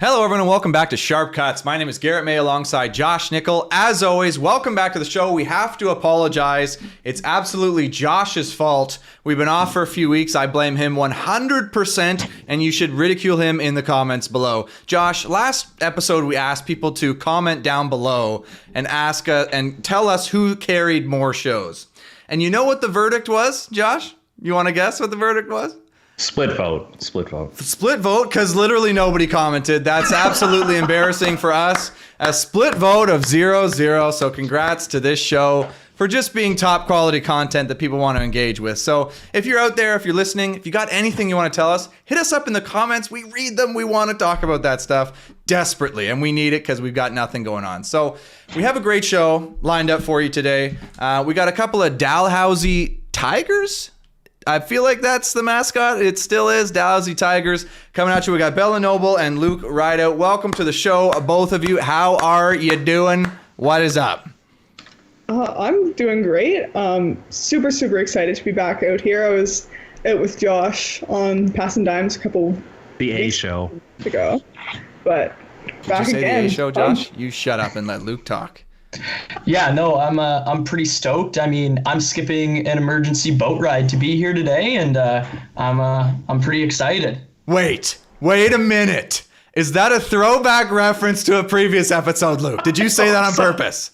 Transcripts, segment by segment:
Hello everyone and welcome back to Sharp Cuts. My name is Garrett May alongside Josh Nickel. As always, welcome back to the show. We have to apologize. It's absolutely Josh's fault. We've been off for a few weeks. I blame him 100% and you should ridicule him in the comments below. Josh, last episode we asked people to comment down below and ask and tell us who carried more shows. And you know what the verdict was, Josh? You want to guess what the verdict was? Split vote, because literally nobody commented. That's absolutely embarrassing for us. A split vote of 0-0. So congrats to this show for just being top quality content that people want to engage with. So if you're out there, if you're listening, if you got anything you want to tell us, hit us up in the comments. We read them. We want to talk about that stuff desperately, and we need it because we've got nothing going on. So we have a great show lined up for you today. We got a couple of Dalhousie Tigers. I feel like that's the mascot. It still is. Dalhousie Tigers coming at you. We got Bella Noble and Luke Rideout. Welcome to the show, both of you. How are you doing? What is up? I'm doing great. Super excited to be back out here. I was out with Josh on Passin Dimes a couple the A show ago, but back Did you say again. The A show, Josh? You shut up and let Luke talk. Yeah, no, I'm pretty stoked. I mean, I'm skipping an emergency boat ride to be here today, and I'm pretty excited. Wait a minute. Is that a throwback reference to a previous episode, Luke? Did you say that on purpose?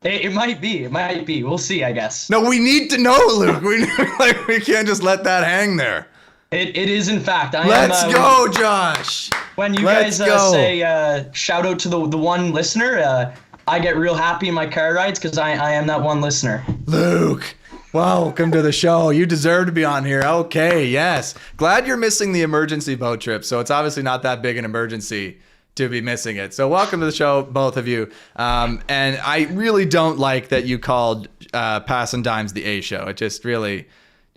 It might be. We'll see, I guess. No, we need to know, Luke. We can't just let that hang there. It is, in fact. Let's go, Josh. When you guys say shout out to the one listener, I get real happy in my car rides because I am that one listener. Luke, welcome to the show. You deserve to be on here. Okay, yes. Glad you're missing the emergency boat trip. So it's obviously not that big an emergency to be missing it. So welcome to the show, both of you. And I really don't like that you called Passin Dimes the A show. It just really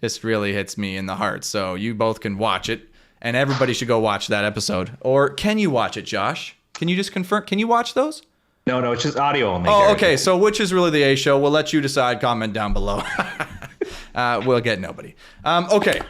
hits me in the heart. So you both can watch it, and everybody should go watch that episode. Or can you watch it, Josh? Can you just confirm? Can you watch those? No, it's just audio only. Oh, Garrett. okay. So which is really the A show? We'll let you decide. Comment down below. We'll get nobody. Okay,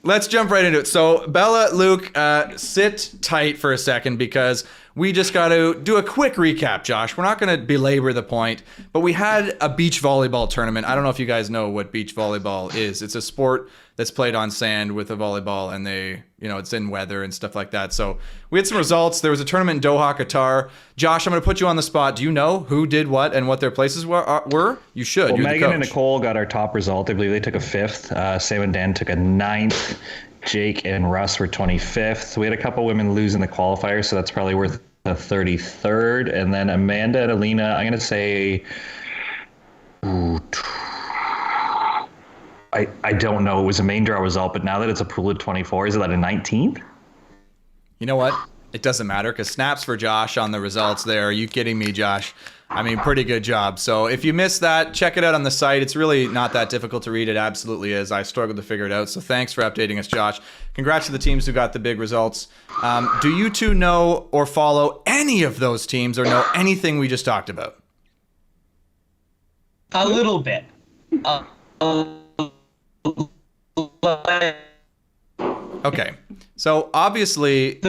let's jump right into it. So Bella, Luke, sit tight for a second because we just got to do a quick recap, Josh. We're not going to belabor the point, but we had a beach volleyball tournament. I don't know if you guys know what beach volleyball is. It's a sport that's played on sand with a volleyball, and it's in weather and stuff like that. So we had some results. There was a tournament in Doha, Qatar. Josh, I'm going to put you on the spot. Do you know who did what and what their places were? You should. Well, You're Megan and Nicole got our top result. I believe they took a 5th. Sam and Dan took a 9th. Jake and Russ were 25th. We had a couple women lose in the qualifier, so that's probably worth a 33rd. And then Amanda and Alina, I'm going to say... I don't know. It was a main draw result, but now that it's a pool of 24, is it at a 19th? You know what? It doesn't matter because snaps for Josh on the results there. Are you kidding me, Josh? I mean, pretty good job. So if you missed that, check it out on the site. It's really not that difficult to read. It absolutely is. I struggled to figure it out. So thanks for updating us, Josh. Congrats to the teams who got the big results. Do you two know or follow any of those teams or know anything we just talked about? A little bit. Okay. So obviously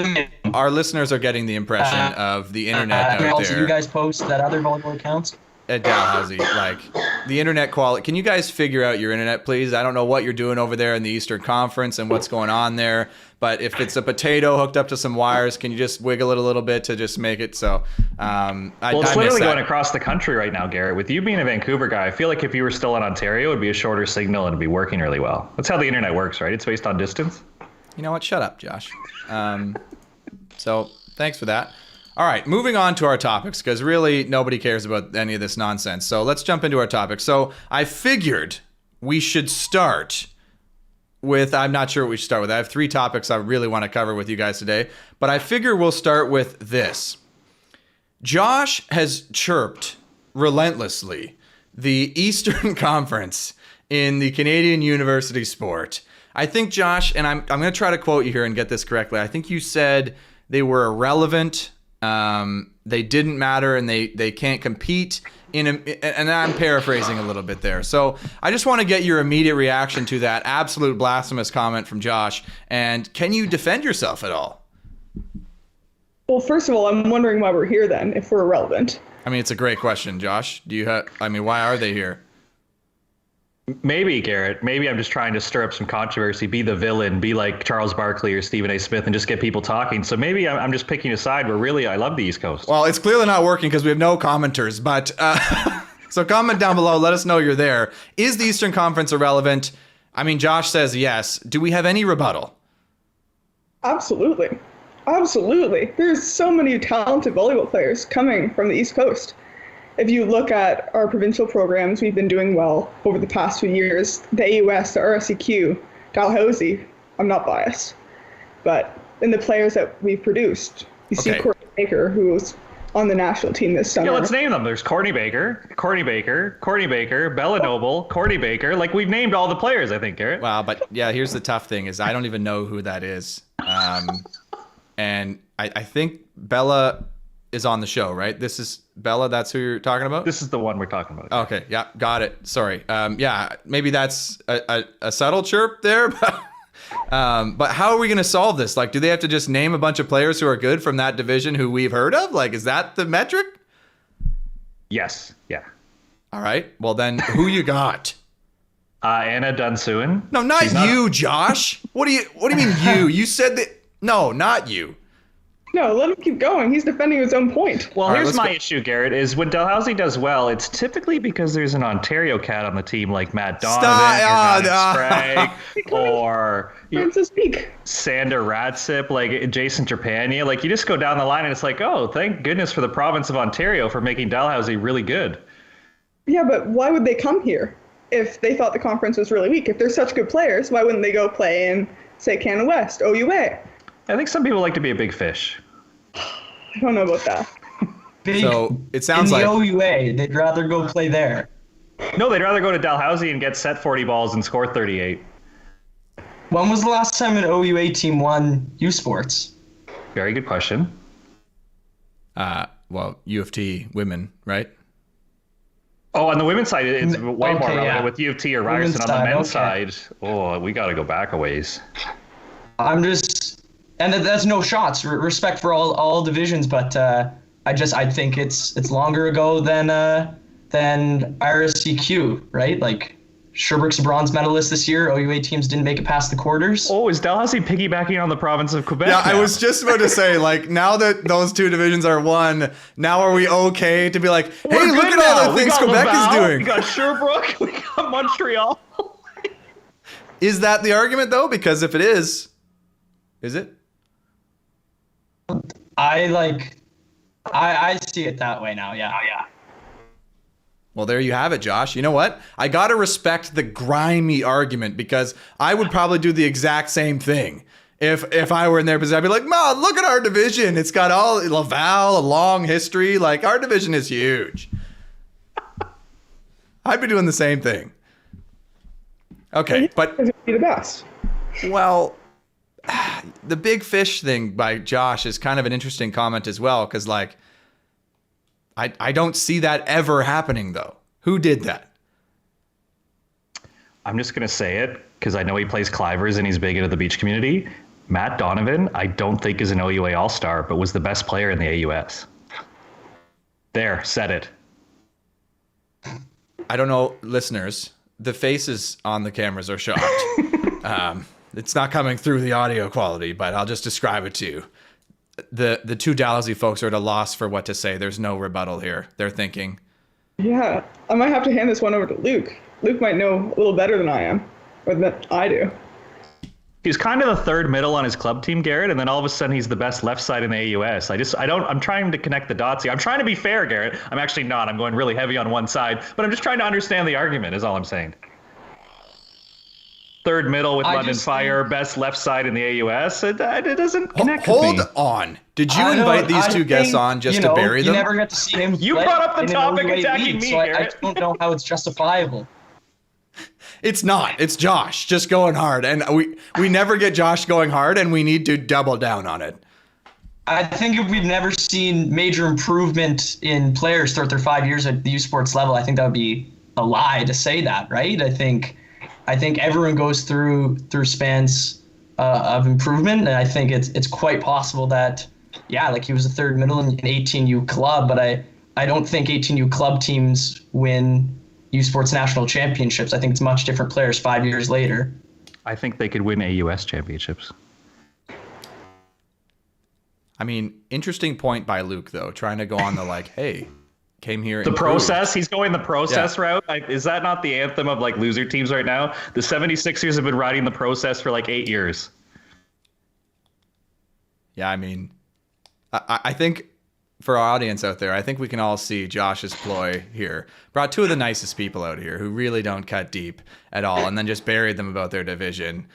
our listeners are getting the impression of the internet out also, there. you guys post that other volleyball accounts? At Dalhousie, like the internet quality. Can you guys figure out your internet, please? I don't know what you're doing over there in the Eastern Conference and what's going on there, but if it's a potato hooked up to some wires, can you just wiggle it a little bit to just make it so? It's literally going across the country right now, Garrett. With you being a Vancouver guy, I feel like if you were still in Ontario, it'd be a shorter signal and it'd be working really well. That's how the internet works, right? It's based on distance. You know what? Shut up, Josh. So thanks for that. All right, moving on to our topics, because really nobody cares about any of this nonsense. So let's jump into our topics. So I figured we should start with, I'm not sure what we should start with. I have 3 topics I really want to cover with you guys today, but I figure we'll start with this. Josh has chirped relentlessly the Eastern Conference in the Canadian university sport. I think, Josh, and I'm going to try to quote you here and get this correctly. I think you said they were irrelevant. They didn't matter and they can't compete and I'm paraphrasing a little bit there. So I just want to get your immediate reaction to that absolute blasphemous comment from Josh. And can you defend yourself at all? Well, first of all, I'm wondering why we're here then, if we're irrelevant. I mean, it's a great question, Josh. Why are they here? Maybe, Garrett. Maybe I'm just trying to stir up some controversy, be the villain, be like Charles Barkley or Stephen A. Smith, and just get people talking. So maybe I'm just picking a side where really I love the East Coast. Well, it's clearly not working because we have no commenters, but so comment down below. Let us know you're there. Is the Eastern Conference irrelevant? I mean, Josh says yes. Do we have any rebuttal? Absolutely. Absolutely. There's so many talented volleyball players coming from the East Coast. If you look at our provincial programs, we've been doing well over the past few years. The AUS, the RSEQ, Dalhousie, I'm not biased. But in the players that we've produced, you see Courtney Baker, who's on the national team this summer. Yeah, let's name them. There's Courtney Baker, Bella Noble, Courtney Baker. Like, we've named all the players, I think, Garrett. Wow, but yeah, here's the tough thing is I don't even know who that is. And I think Bella is on the show, right? This is Bella. That's who you're talking about? This is the one we're talking about. Okay. Yeah. Got it. Sorry. Yeah, maybe that's a subtle chirp there, but how are we going to solve this? Like, do they have to just name a bunch of players who are good from that division who we've heard of? Like, is that the metric? Yes. Yeah. All right. Well, then who you got? Anna Dunsuin. No, not you, Josh. What do you mean you? You said that. No, not you. No, let him keep going. He's defending his own point. Well, here's my issue, Garrett, is when Dalhousie does well, it's typically because there's an Ontario cat on the team like Matt Donovan or Sander Radsip, like Jason Trepania. Like, you just go down the line and it's like, oh, thank goodness for the province of Ontario for making Dalhousie really good. Yeah, but why would they come here if they thought the conference was really weak? If they're such good players, why wouldn't they go play in, say, Canada West, OUA? I think some people like to be a big fish. I don't know about that. So it sounds like in the OUA, they'd rather go play there. No, they'd rather go to Dalhousie and get set 40 balls and score 38. When was the last time an OUA team won U Sports? Very good question. Well, U of T women, right? Oh, on the women's side, it's way more relevant with U of T or Ryerson. On the men's side, we got to go back a ways. And that's no shots. Respect for all divisions, but I think it's longer ago than RSEQ, right? Like, Sherbrooke's a bronze medalist this year. OUA teams didn't make it past the quarters. Oh, is Dalhousie piggybacking on the province of Quebec? Yeah, I was just about to say, like, now that those two divisions are won, now are we okay to be like, hey, look at all the things Quebec is doing? We got Sherbrooke, we got Montreal. Is that the argument, though? Because if it is it? I see it that way now. Yeah. Well, there you have it, Josh. You know what? I got to respect the grimy argument because I would probably do the exact same thing. If I were in their position, I'd be like, "Mom, look at our division. It's got all Laval, a long history. Like, our division is huge." I'd be doing the same thing. Okay, but be the best. Well, the big fish thing by Josh is kind of an interesting comment as well, because like I don't see that ever happening though. Who did that? I'm just gonna say it because I know he plays Clivers and he's big into the beach community. Matt Donovan, I don't think is an OUA All-Star, but was the best player in the AUS. There, said it. I don't know, listeners. The faces on the cameras are shocked. It's not coming through the audio quality, but I'll just describe it to you. The two Dalhousie folks are at a loss for what to say. There's no rebuttal here. They're thinking. Yeah, I might have to hand this one over to Luke. Luke might know a little better than I am, or than I do. He's kind of the third middle on his club team, Garrett, and then all of a sudden he's the best left side in the AUS. I'm trying to connect the dots here. I'm trying to be fair, Garrett. I'm actually not. I'm going really heavy on one side, but I'm just trying to understand the argument is all I'm saying. Third middle with London Fire, best left side in the AUS. It doesn't connect with me. Hold on. Did you invite these two guests on just to bury them? You never get to see him. You brought up the topic attacking me, Garrett. I don't know how it's justifiable. It's not. It's Josh just going hard. And we never get Josh going hard, and we need to double down on it. I think if we've never seen major improvement in players throughout their 5 years at the U Sports level, I think that would be a lie to say that, right? I think everyone goes through spans of improvement, and I think it's quite possible that Yeah, like he was a third middle in 18U club, but I don't think 18U club teams win U Sports national championships. I think it's much different players 5 years later. I think they could win AUS championships. I mean, interesting point by Luke, though, trying to go on the like, hey, came here. The improved. process, he's going the process route. Is that not the anthem of like loser teams right now? The 76ers have been riding the process for like 8 years. Yeah, I mean, I think for our audience out there, I think we can all see Josh's ploy here. Brought two of the nicest people out here who really don't cut deep at all, and then just buried them about their division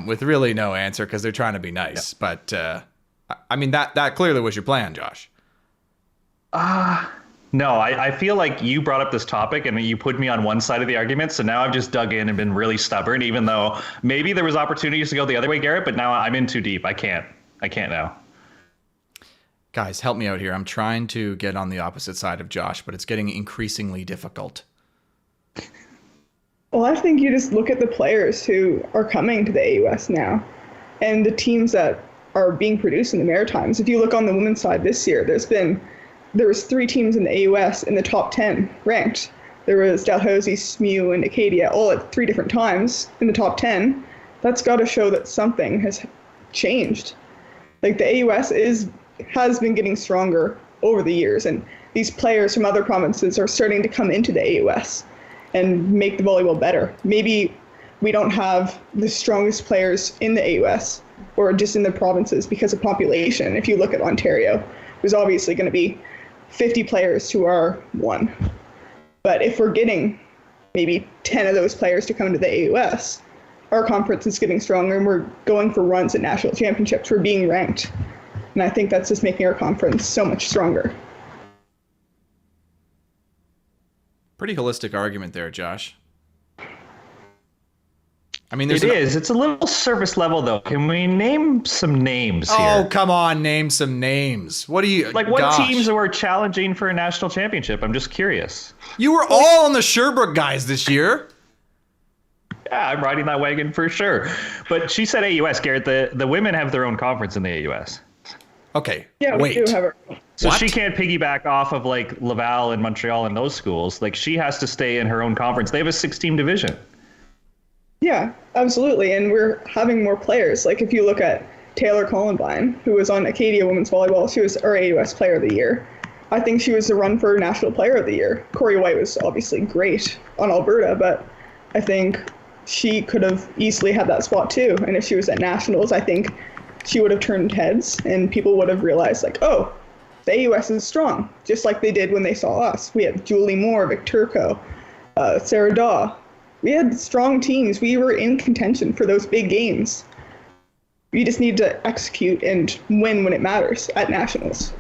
with really no answer because they're trying to be nice. Yeah. But I mean, that clearly was your plan, Josh. No, I feel like you brought up this topic and you put me on one side of the argument. So now I've just dug in and been really stubborn, even though maybe there was opportunities to go the other way, Garrett, but now I'm in too deep. I can't now. Guys, help me out here. I'm trying to get on the opposite side of Josh, but it's getting increasingly difficult. Well, I think you just look at the players who are coming to the AUS now and the teams that are being produced in the Maritimes. If you look on the women's side this year, there was 3 teams in the AUS in the top 10 ranked. There was Dalhousie, SMU, and Acadia all at 3 different times in the top 10. That's got to show that something has changed. Like the AUS has been getting stronger over the years, and these players from other provinces are starting to come into the AUS and make the volleyball better. Maybe we don't have the strongest players in the AUS or just in the provinces because of population. If you look at Ontario, there's obviously going to be 50 players to our 1. But if we're getting maybe 10 of those players to come to the AUS, our conference is getting stronger and we're going for runs at national championships. We're being ranked. And I think that's just making our conference so much stronger. Pretty holistic argument there, Josh. I mean, It's a little surface level, though. Can we name some names here? Oh, come on. Name some names. What do you... Like, what teams were challenging for a national championship? I'm just curious. You were all on the Sherbrooke guys this year. Yeah, I'm riding that wagon for sure. But she said AUS, Garrett. The women have their own conference in the AUS. Okay, yeah, wait. We do have so what? She can't piggyback off of, like, Laval and Montreal and those schools. Like, she has to stay in her own conference. They have a 6-team division. Yeah, absolutely. And we're having more players. Like if you look at Taylor Columbine, who was on Acadia Women's Volleyball, she was our AUS Player of the Year. I think she was the run for National Player of the Year. Corey White was obviously great on Alberta, but I think she could have easily had that spot too. And if she was at Nationals, I think she would have turned heads and people would have realized like, oh, the AUS is strong, just like they did when they saw us. We had Julie Moore, Vic Turco, Sarah Daw. We had strong teams. We were in contention for those big games. We just need to execute and win when it matters at Nationals.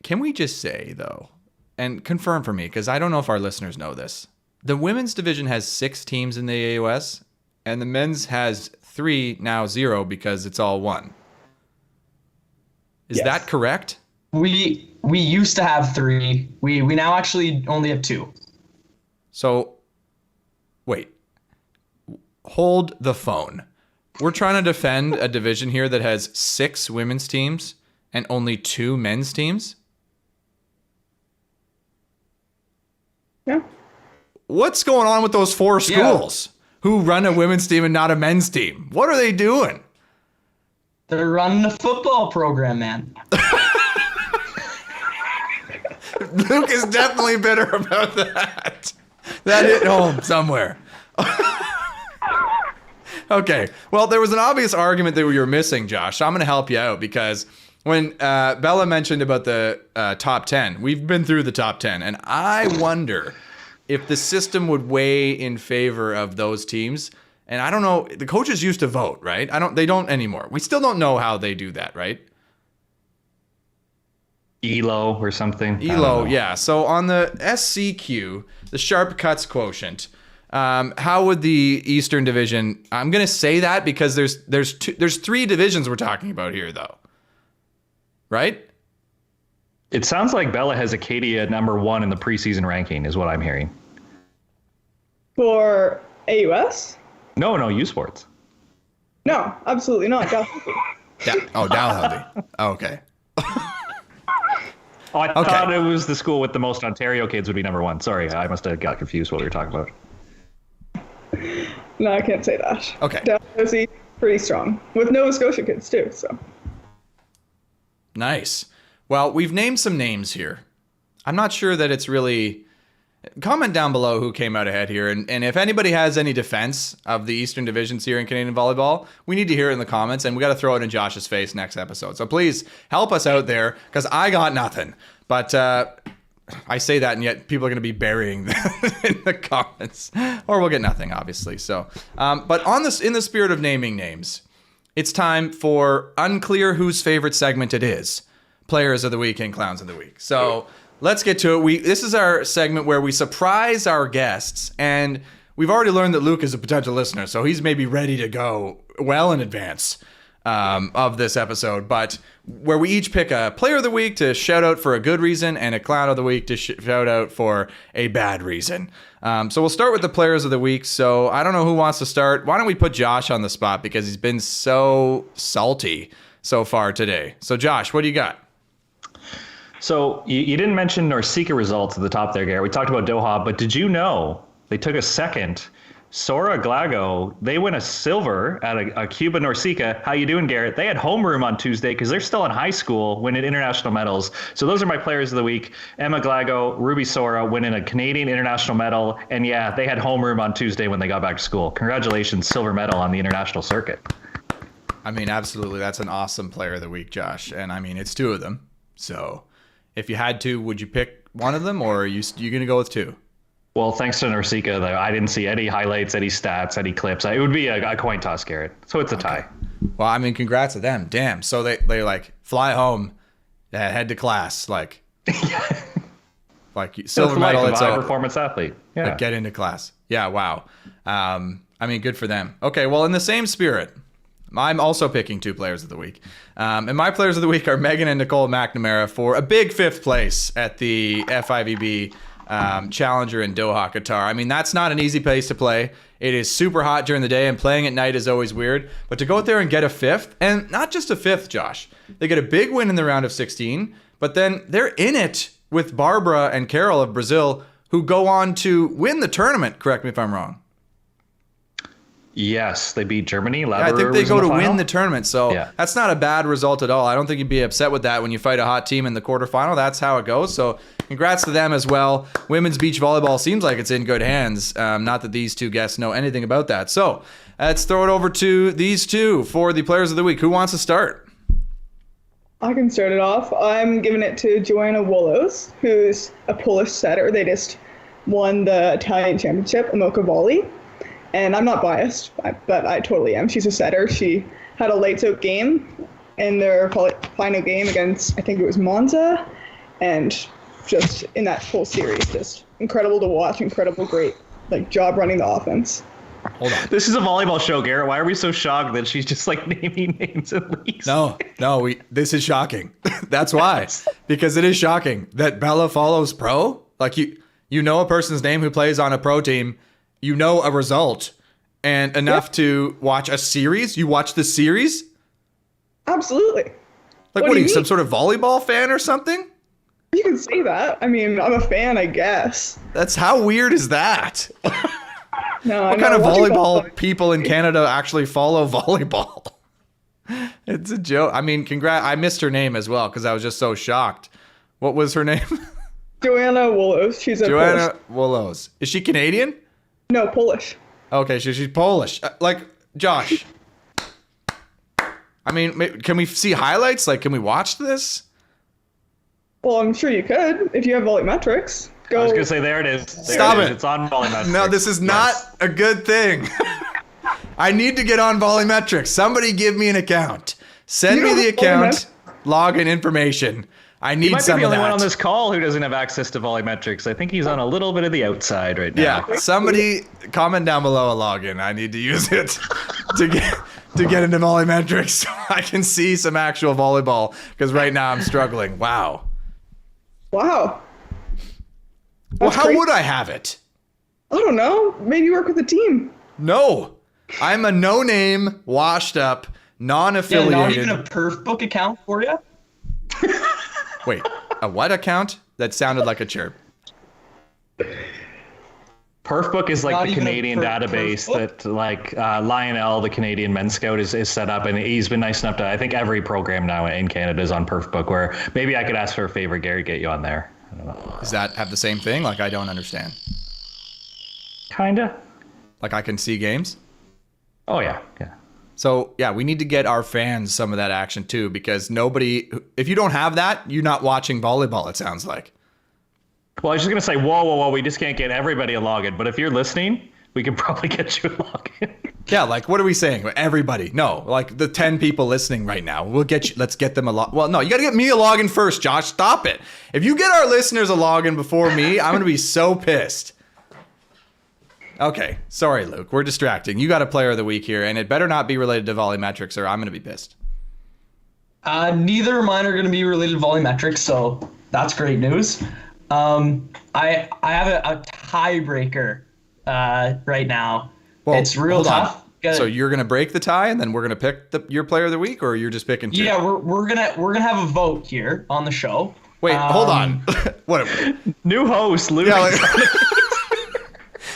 Can we just say, though, and confirm for me, because I don't know if our listeners know this, the women's division has 6 teams in the AUS, and the men's has 3, now 0, because it's all 1. Is that correct? We used to have 3. We now actually only have 2. So, wait. Hold the phone. We're trying to defend a division here that has 6 women's teams and only 2 men's teams? Yeah. What's going on with those 4 schools who run a women's team and not a men's team? What are they doing? They're running a football program, man. Luke is definitely bitter about that. That hit home somewhere. Okay. Well, there was an obvious argument that you were missing, Josh. So I'm going to help you out because when Bella mentioned about the top 10, we've been through the top 10, and I wonder if the system would weigh in favor of those teams. And I don't know. The coaches used to vote, right? They don't anymore. We still don't know how they do that, right? ELO or something. ELO, yeah. So on the SCQ, the Sharp Cuts Quotient, how would the Eastern Division? I'm going to say that because there's 3 divisions we're talking about here, though. Right? It sounds like Bella has Acadia number 1 in the preseason ranking, is what I'm hearing. For AUS? No, U Sports. No, absolutely not. Dalhousie. Okay. Oh, I thought it was the school with the most Ontario kids would be number one. Sorry, I must have got confused what we were talking about. No, I can't say that. Okay. Dalhousie, pretty strong. With Nova Scotia kids, too, so. Nice. Well, we've named some names here. I'm not sure that it's really... Comment down below who came out ahead here. And if anybody has any defense of the Eastern Divisions here in Canadian volleyball, we need to hear it in the comments. And we got to throw it in Josh's face next episode. So please help us out there because I got nothing. But I say that and yet people are going to be burying that in the comments. Or we'll get nothing, obviously. So, but in the spirit of naming names, it's time for unclear whose favorite segment it is. Players of the Week and Clowns of the Week. So... Let's get to it. This is our segment where we surprise our guests, and we've already learned that Luke is a potential listener, so he's maybe ready to go well in advance of this episode. But where we each pick a player of the week to shout out for a good reason and a clown of the week to shout out for a bad reason. So we'll start with the players of the week. So I don't know who wants to start. Why don't we put Josh on the spot because he's been so salty so far today. So Josh, what do you got? So you didn't mention Norsika results at the top there, Garrett. We talked about Doha, but did you know they took a second? Sora Glago, they win a silver at a Cuba Norsika. How you doing, Garrett? They had homeroom on Tuesday because they're still in high school winning international medals. So those are my players of the week. Emma Glago, Ruby Sora winning a Canadian international medal. And yeah, they had homeroom on Tuesday when they got back to school. Congratulations, silver medal on the international circuit. I mean, absolutely. That's an awesome player of the week, Josh. And I mean, it's two of them. So... If you had to, would you pick one of them, or are you going to go with two? Well, thanks to Norsika, though, I didn't see any highlights, any stats, any clips. It would be a coin toss, Garrett. So it's a tie. Well, I mean, congrats to them. Damn. So they like fly home, head to class, like silver medal. It's a high performance athlete. Yeah. Like, get into class. Yeah. Wow. I mean, good for them. Okay. Well, in the same spirit, I'm also picking two players of the week. And my players of the week are Megan and Nicole McNamara for a big fifth place at the FIVB Challenger in Doha, Qatar. I mean, that's not an easy place to play. It is super hot during the day, and playing at night is always weird. But to go out there and get a fifth, and not just a fifth, Josh. They get a big win in the round of 16, but then they're in it with Barbara and Carol of Brazil, who go on to win the tournament. Correct me if I'm wrong. Yes, they beat Germany. Yeah, I think they go to win the tournament, so yeah. That's not a bad result at all. I don't think you'd be upset with that when you fight a hot team in the quarterfinal. That's how it goes, so congrats to them as well. Women's beach volleyball seems like it's in good hands. Not that these two guests know anything about that. So let's throw it over to these two for the players of the week. Who wants to start? I can start it off. I'm giving it to Joanna Willows, who's a Polish setter. They just won the Italian championship, Amoka Volley. And I'm not biased, but I totally am. She's a setter. She had a lights-out game in their final game against, I think it was Monza. And just in that full series, just incredible to watch, incredible, great job running the offense. Hold on. This is a volleyball show, Garrett. Why are we so shocked that she's just naming names at least? No, this is shocking. That's why. Because it is shocking that Bella follows pro. Like you know a person's name who plays on a pro team. You know a result and enough to watch a series? You watch the series? Absolutely. Like, what are you, some sort of volleyball fan or something? You can say that. I mean, I'm a fan, I guess. How weird is that? No, what kind of volleyball people in Canada actually follow volleyball? It's a joke. I mean, I missed her name as well because I was just so shocked. What was her name? Joanna Willows. She's a Joanna Polish. Willows. Is she Canadian? No, Polish. Okay, she's Polish. Josh. I mean, can we see highlights? Can we watch this? Well, I'm sure you could if you have volumetrics. I was going to say, there it is. Stop it. It's on volumetrics. No, this is not a good thing. I need to get on volumetrics. Somebody give me an account. Send me the account, login information. I need some of that. He might be the only one on this call who doesn't have access to volumetrics. I think he's on a little bit of the outside right now. Yeah, somebody comment down below a login. I need to use it to get into volumetrics so I can see some actual volleyball because right now I'm struggling. Wow. Wow. Well, how would I have it? I don't know. Maybe work with a team. No. I'm a no-name, washed-up Yeah, non-affiliated. not even a perf book account for you. Wait, a what account? That sounded like a chirp. Perfbook is like Not the even a Canadian database Perfbook? that like Lionel, the Canadian men's scout, is set up, and he's been nice enough to. I think every program now in Canada is on Perfbook. Where maybe I could ask for a favor, Gary, get you on there. I don't know. Does that have the same thing? Like, I don't understand. Kinda. Like, I can see games? Oh yeah, yeah. So, yeah, we need to get our fans some of that action too, because nobody, if you don't have that, you're not watching volleyball, it sounds like. Well, I was just gonna say, whoa, we just can't get everybody a login. But if you're listening, we can probably get you a login. Yeah, like, what are we saying? Everybody. No, like the 10 people listening right now. We'll get you, let's get them a login. Well, no, you got to get me a login first, Josh. Stop it. If you get our listeners a login before me, I'm going to be so pissed. Okay, sorry, Luke. We're distracting. You got a player of the week here, and it better not be related to volleymetrics or I'm going to be pissed. Neither of mine are going to be related to volleymetrics, so that's great news. I have a tiebreaker right now. Well, it's real hold on. tough. So you're going to break the tie, and then we're going to pick your player of the week, or you're just picking two? Yeah, we're gonna have a vote here on the show. Wait, hold on. What? New host, Luke. Yeah, like,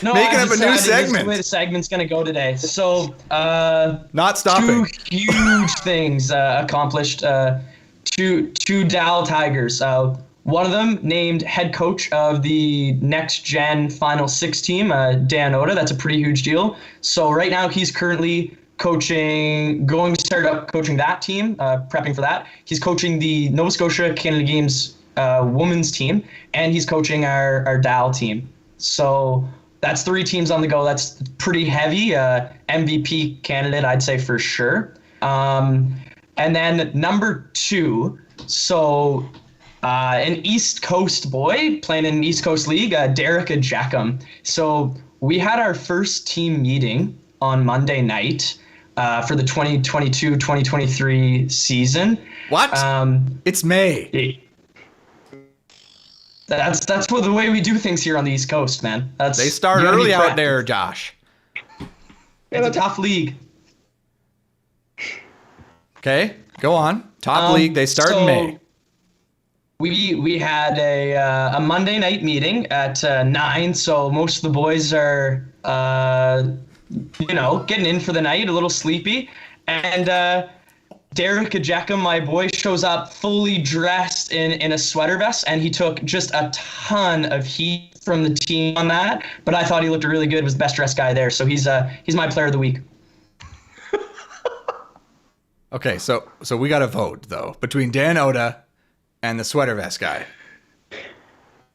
No, Making I up a new decided this is segment. the way the segment's gonna go today. So, not stopping. two huge things accomplished. Two Dal Tigers. One of them named head coach of the next gen Final Six team, Dan Oda. That's a pretty huge deal. So right now he's currently going to start up coaching that team, prepping for that. He's coaching the Nova Scotia Canada Games women's team, and he's coaching our Dal team. So that's 3 teams on the go. That's pretty heavy. MVP candidate, I'd say for sure. And then number 2, so an East Coast boy playing in an East Coast league, Derek Jackham. So we had our first team meeting on Monday night for the 2022-2023 season. What? It's May. That's what the way we do things here on the East Coast, man. They start you gotta be early out prepped. there, Josh. It's a tough league. Okay, go on. Top league, they start in May. We had a Monday night meeting at 9, so most of the boys are getting in for the night, a little sleepy, and Derek Ejeka, my boy, shows up fully dressed in a sweater vest, and he took just a ton of heat from the team on that. But I thought he looked really good. Was the best dressed guy there, so he's my player of the week. Okay, so we got to vote though between Dan Oda and the sweater vest guy.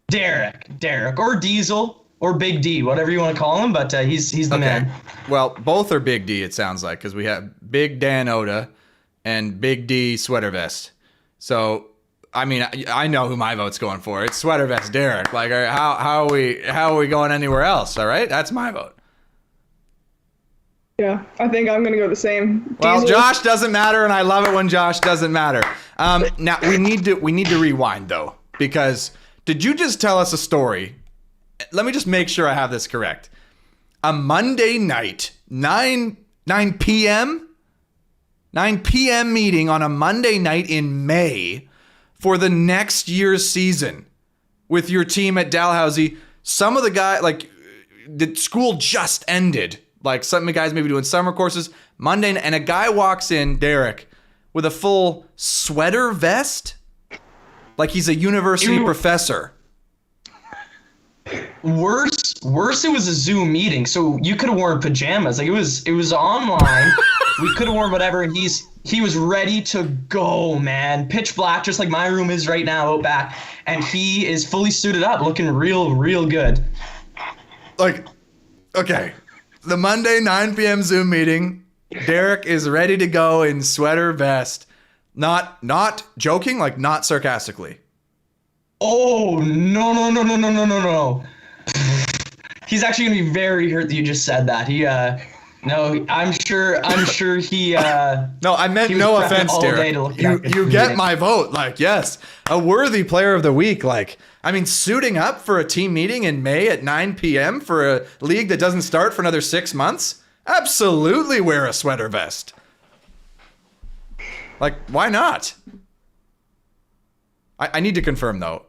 Derek, or Diesel, or Big D, whatever you want to call him, but he's the man. Well, both are Big D. It sounds like, because we have Big Dan Oda and Big D sweater vest. So, I mean, I know who my vote's going for. It's sweater vest Derek. Like, how are we going anywhere else? All right, that's my vote. Yeah, I think I'm gonna go the same. Well, Diesel. Josh doesn't matter, and I love it when Josh doesn't matter. Now we need to rewind though, because did you just tell us a story? Let me just make sure I have this correct. A Monday night, 9 p.m. meeting on a Monday night in May for the next year's season with your team at Dalhousie. Some of the guys, like, the school just ended. Like, some of the guys maybe doing summer courses. Monday, and a guy walks in, Derek, with a full sweater vest, like he's a university professor. Worse, it was a Zoom meeting, so you could have worn pajamas. Like, it was online. We could have worn whatever, and he was ready to go, man. Pitch black, just like my room is right now out back, and he is fully suited up, looking real good. Like, okay, the Monday 9 p.m. Zoom meeting, Derek is ready to go in sweater vest. Not joking, like, not sarcastically. Oh, no. He's actually gonna be very hurt that you just said that. No, I'm sure he. No, I meant he was no prepping offense, all day Derek. to look like You this get meeting. my vote. Like, yes, a worthy player of the week. Like, I mean, suiting up for a team meeting in May at 9 p.m. for a league that doesn't start for another 6 months. Absolutely wear a sweater vest. Like, why not? I need to confirm, though.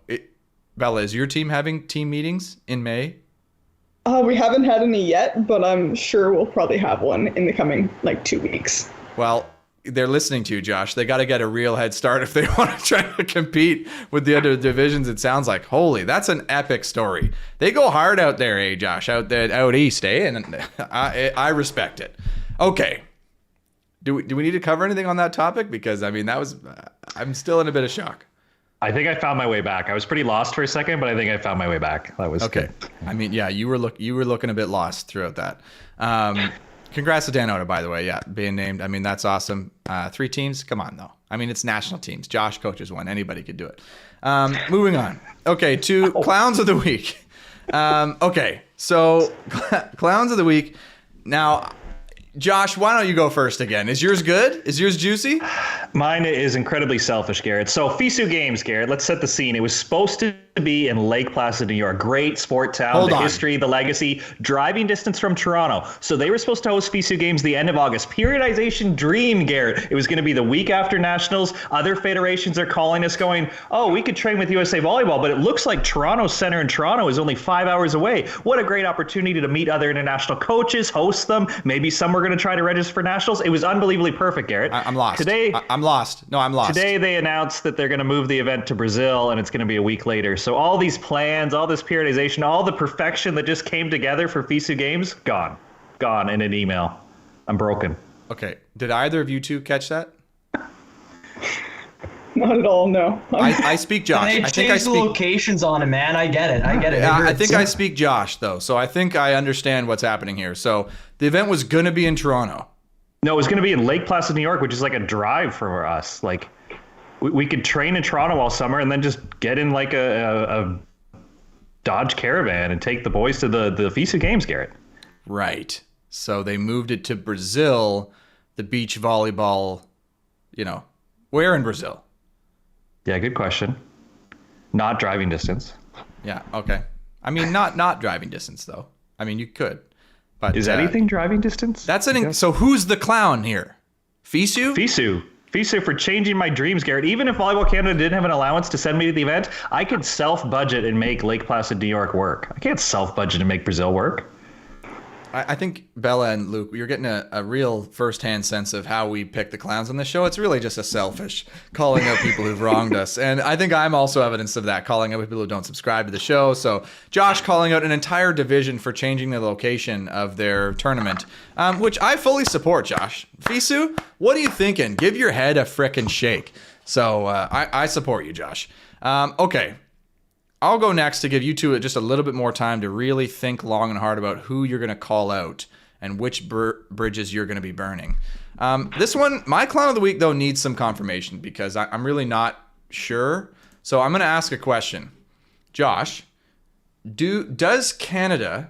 Bella, is your team having team meetings in May? We haven't had any yet, but I'm sure we'll probably have one in the coming, 2 weeks. Well, they're listening to you, Josh. They got to get a real head start if they want to try to compete with the other divisions. It sounds like, holy, that's an epic story. They go hard out there, eh, Josh? Out east, eh? And I respect it. Okay. Do we need to cover anything on that topic? Because, I mean, I'm still in a bit of shock. I think I found my way back. I was pretty lost for a second, but I think I found my way back. That was okay. Good. I mean, yeah, you were looking a bit lost throughout that. Congrats to Dan Oda, by the way. Yeah, being named. I mean, that's awesome. 3 teams. Come on, though. I mean, it's national teams. Josh coaches one. Anybody could do it. Moving on. Okay, to Clowns of the Week. Okay, so Clowns of the Week. Now, Josh, why don't you go first again? Is yours good? Is yours juicy? Mine is incredibly selfish, Garrett. So FISU Games, Garrett, let's set the scene. It was supposed to be in Lake Placid, New York. Great sport town, history, the legacy, driving distance from Toronto. So they were supposed to host FISU Games the end of August. Periodization dream, Garrett. It was going to be the week after Nationals. Other federations are calling us going, oh, we could train with USA Volleyball, but it looks like Toronto Center in Toronto is only 5 hours away. What a great opportunity to meet other international coaches, host them. Maybe some were going to try to register for Nationals. It was unbelievably perfect, Garrett. I'm lost. Today, I'm lost. No, I'm lost. Today they announced that they're going to move the event to Brazil, and it's going to be a week later. So all these plans, all this periodization, all the perfection that just came together for FISU Games, gone in an email. I'm broken. Okay. Did either of you two catch that? Not at all, no. I speak Josh. They changed the locations on it, man. I get it. Yeah, I think I speak Josh, though. So I think I understand what's happening here. So the event was going to be in Toronto. No, it was going to be in Lake Placid, New York, which is like a drive for us. Like, we could train in Toronto all summer and then just get in like a Dodge Caravan and take the boys to the FISU Games, Garrett. Right. So they moved it to Brazil, the beach volleyball, where in Brazil? Yeah, good question. Not driving distance. Yeah, okay. I mean, not driving distance, though. I mean, you could. But is anything driving distance? So who's the clown here? FISU? FISU for changing my dreams, Garrett. Even if Volleyball Canada didn't have an allowance to send me to the event, I could self-budget and make Lake Placid, New York work. I can't self-budget and make Brazil work. I think Bella and Luke, you're getting a real first-hand sense of how we pick the clowns on this show. It's really just a selfish calling out people who've wronged us. And I think I'm also evidence of that, calling out people who don't subscribe to the show. So Josh calling out an entire division for changing the location of their tournament, which I fully support, Josh. FISU, what are you thinking? Give your head a frickin' shake. So I support you, Josh. Okay. I'll go next to give you two just a little bit more time to really think long and hard about who you're going to call out and which bridges you're going to be burning. This one, my clown of the week, though, needs some confirmation because I'm really not sure. So I'm going to ask a question. Josh, does Canada,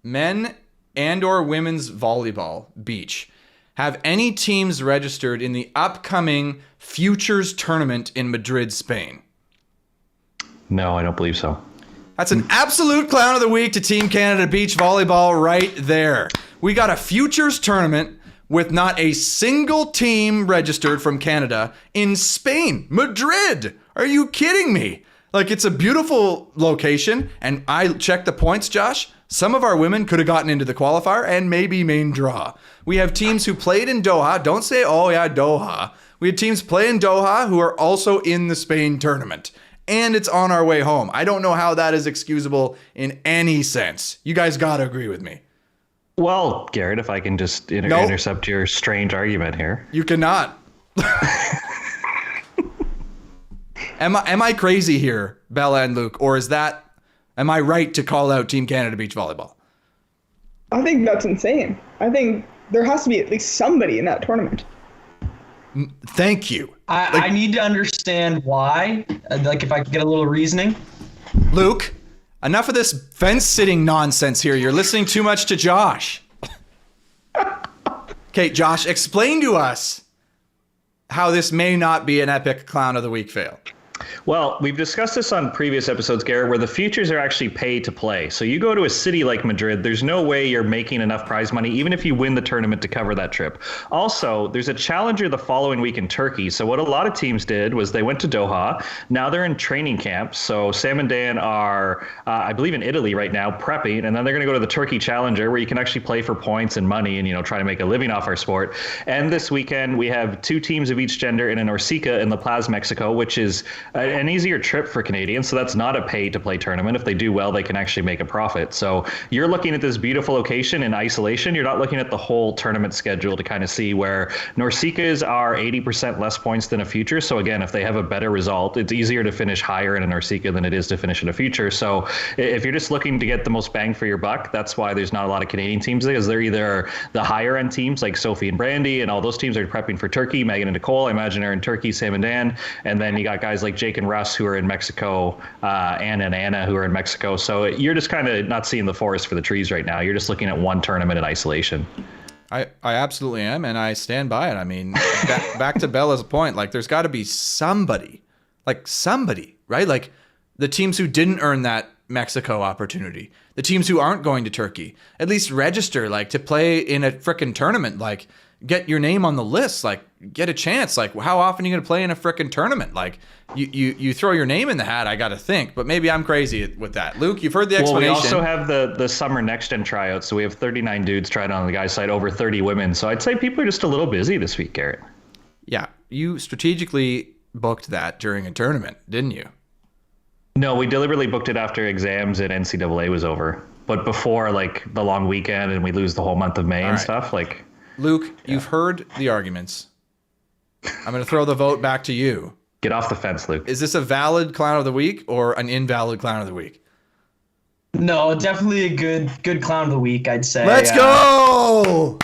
men and or women's volleyball, beach, have any teams registered in the upcoming Futures tournament in Madrid, Spain? No, I don't believe so. That's an absolute clown of the week to Team Canada Beach Volleyball right there. We got a Futures tournament with not a single team registered from Canada in Spain, Madrid. Are you kidding me? Like, it's a beautiful location, and I checked the points, Josh. Some of our women could have gotten into the qualifier and maybe main draw. We have teams who played in Doha. Don't say, oh yeah, Doha. We had teams play in Doha who are also in the Spain tournament. And it's on our way home. I don't know how that is excusable in any sense. You guys got to agree with me. Well, Garrett, if I can just intercept your strange argument here. You cannot. Am I crazy here, Bella and Luke? Or am I right to call out Team Canada Beach Volleyball? I think that's insane. I think there has to be at least somebody in that tournament. Thank you. I need to understand why. Like, if I could get a little reasoning. Luke, enough of this fence-sitting nonsense here. You're listening too much to Josh. Okay, Josh, explain to us how this may not be an epic clown of the week fail. Well, we've discussed this on previous episodes, Garrett, where the futures are actually pay to play. So you go to a city like Madrid, there's no way you're making enough prize money, even if you win the tournament, to cover that trip. Also, there's a challenger the following week in Turkey. So what a lot of teams did was they went to Doha. Now they're in training camp. So Sam and Dan are, I believe, in Italy right now, prepping, and then they're going to go to the Turkey Challenger, where you can actually play for points and money and, try to make a living off our sport. And this weekend, we have 2 teams of each gender in an Orsica in La Paz, Mexico, which is an easier trip for Canadians. So that's not a pay-to-play tournament. If they do well, they can actually make a profit. So you're looking at this beautiful location in isolation. You're not looking at the whole tournament schedule to kind of see where Norsicas are 80% less points than a future. So again, if they have a better result, it's easier to finish higher in a Norsica than it is to finish in a future. So if you're just looking to get the most bang for your buck, that's why there's not a lot of Canadian teams, because they're either the higher end teams like Sophie and Brandy, and all those teams are prepping for Turkey. Megan and Nicole, I imagine, are in Turkey, Sam and Dan. And then you got guys like Jake and Russ who are in Mexico, Anna and Anna who are in Mexico. So you're just kind of not seeing the forest for the trees right now. You're just looking at one tournament in isolation. I absolutely am, and I stand by it. I mean, back to Bella's point, like there's got to be somebody, right? Like the teams who didn't earn that Mexico opportunity, the teams who aren't going to Turkey, at least register, like, to play in a frickin' tournament, like get your name on the list, like get a chance. Like, how often are you going to play in a frickin' tournament? Like you throw your name in the hat, I got to think, but maybe I'm crazy with that. Luke, you've heard the explanation. Well, we also have the summer next gen tryouts. So we have 39 dudes trying on the guys' side, over 30 women. So I'd say people are just a little busy this week, Garrett. Yeah. You strategically booked that during a tournament, didn't you? No, we deliberately booked it after exams and NCAA was over, but before like the long weekend and we lose the whole month of May and stuff. Like, Luke, you've heard the arguments. I'm going to throw the vote back to you. Get off the fence, Luke. Is this a valid clown of the week or an invalid clown of the week? No, definitely a good clown of the week, I'd say. Let's go!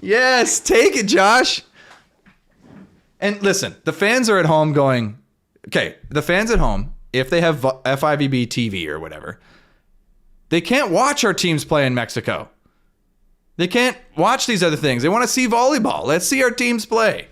Yes, take it, Josh. And listen, the fans are at home going, okay, the fans at home, if they have FIVB TV or whatever, they can't watch our teams play in Mexico. They can't watch these other things. They want to see volleyball. Let's see our teams play.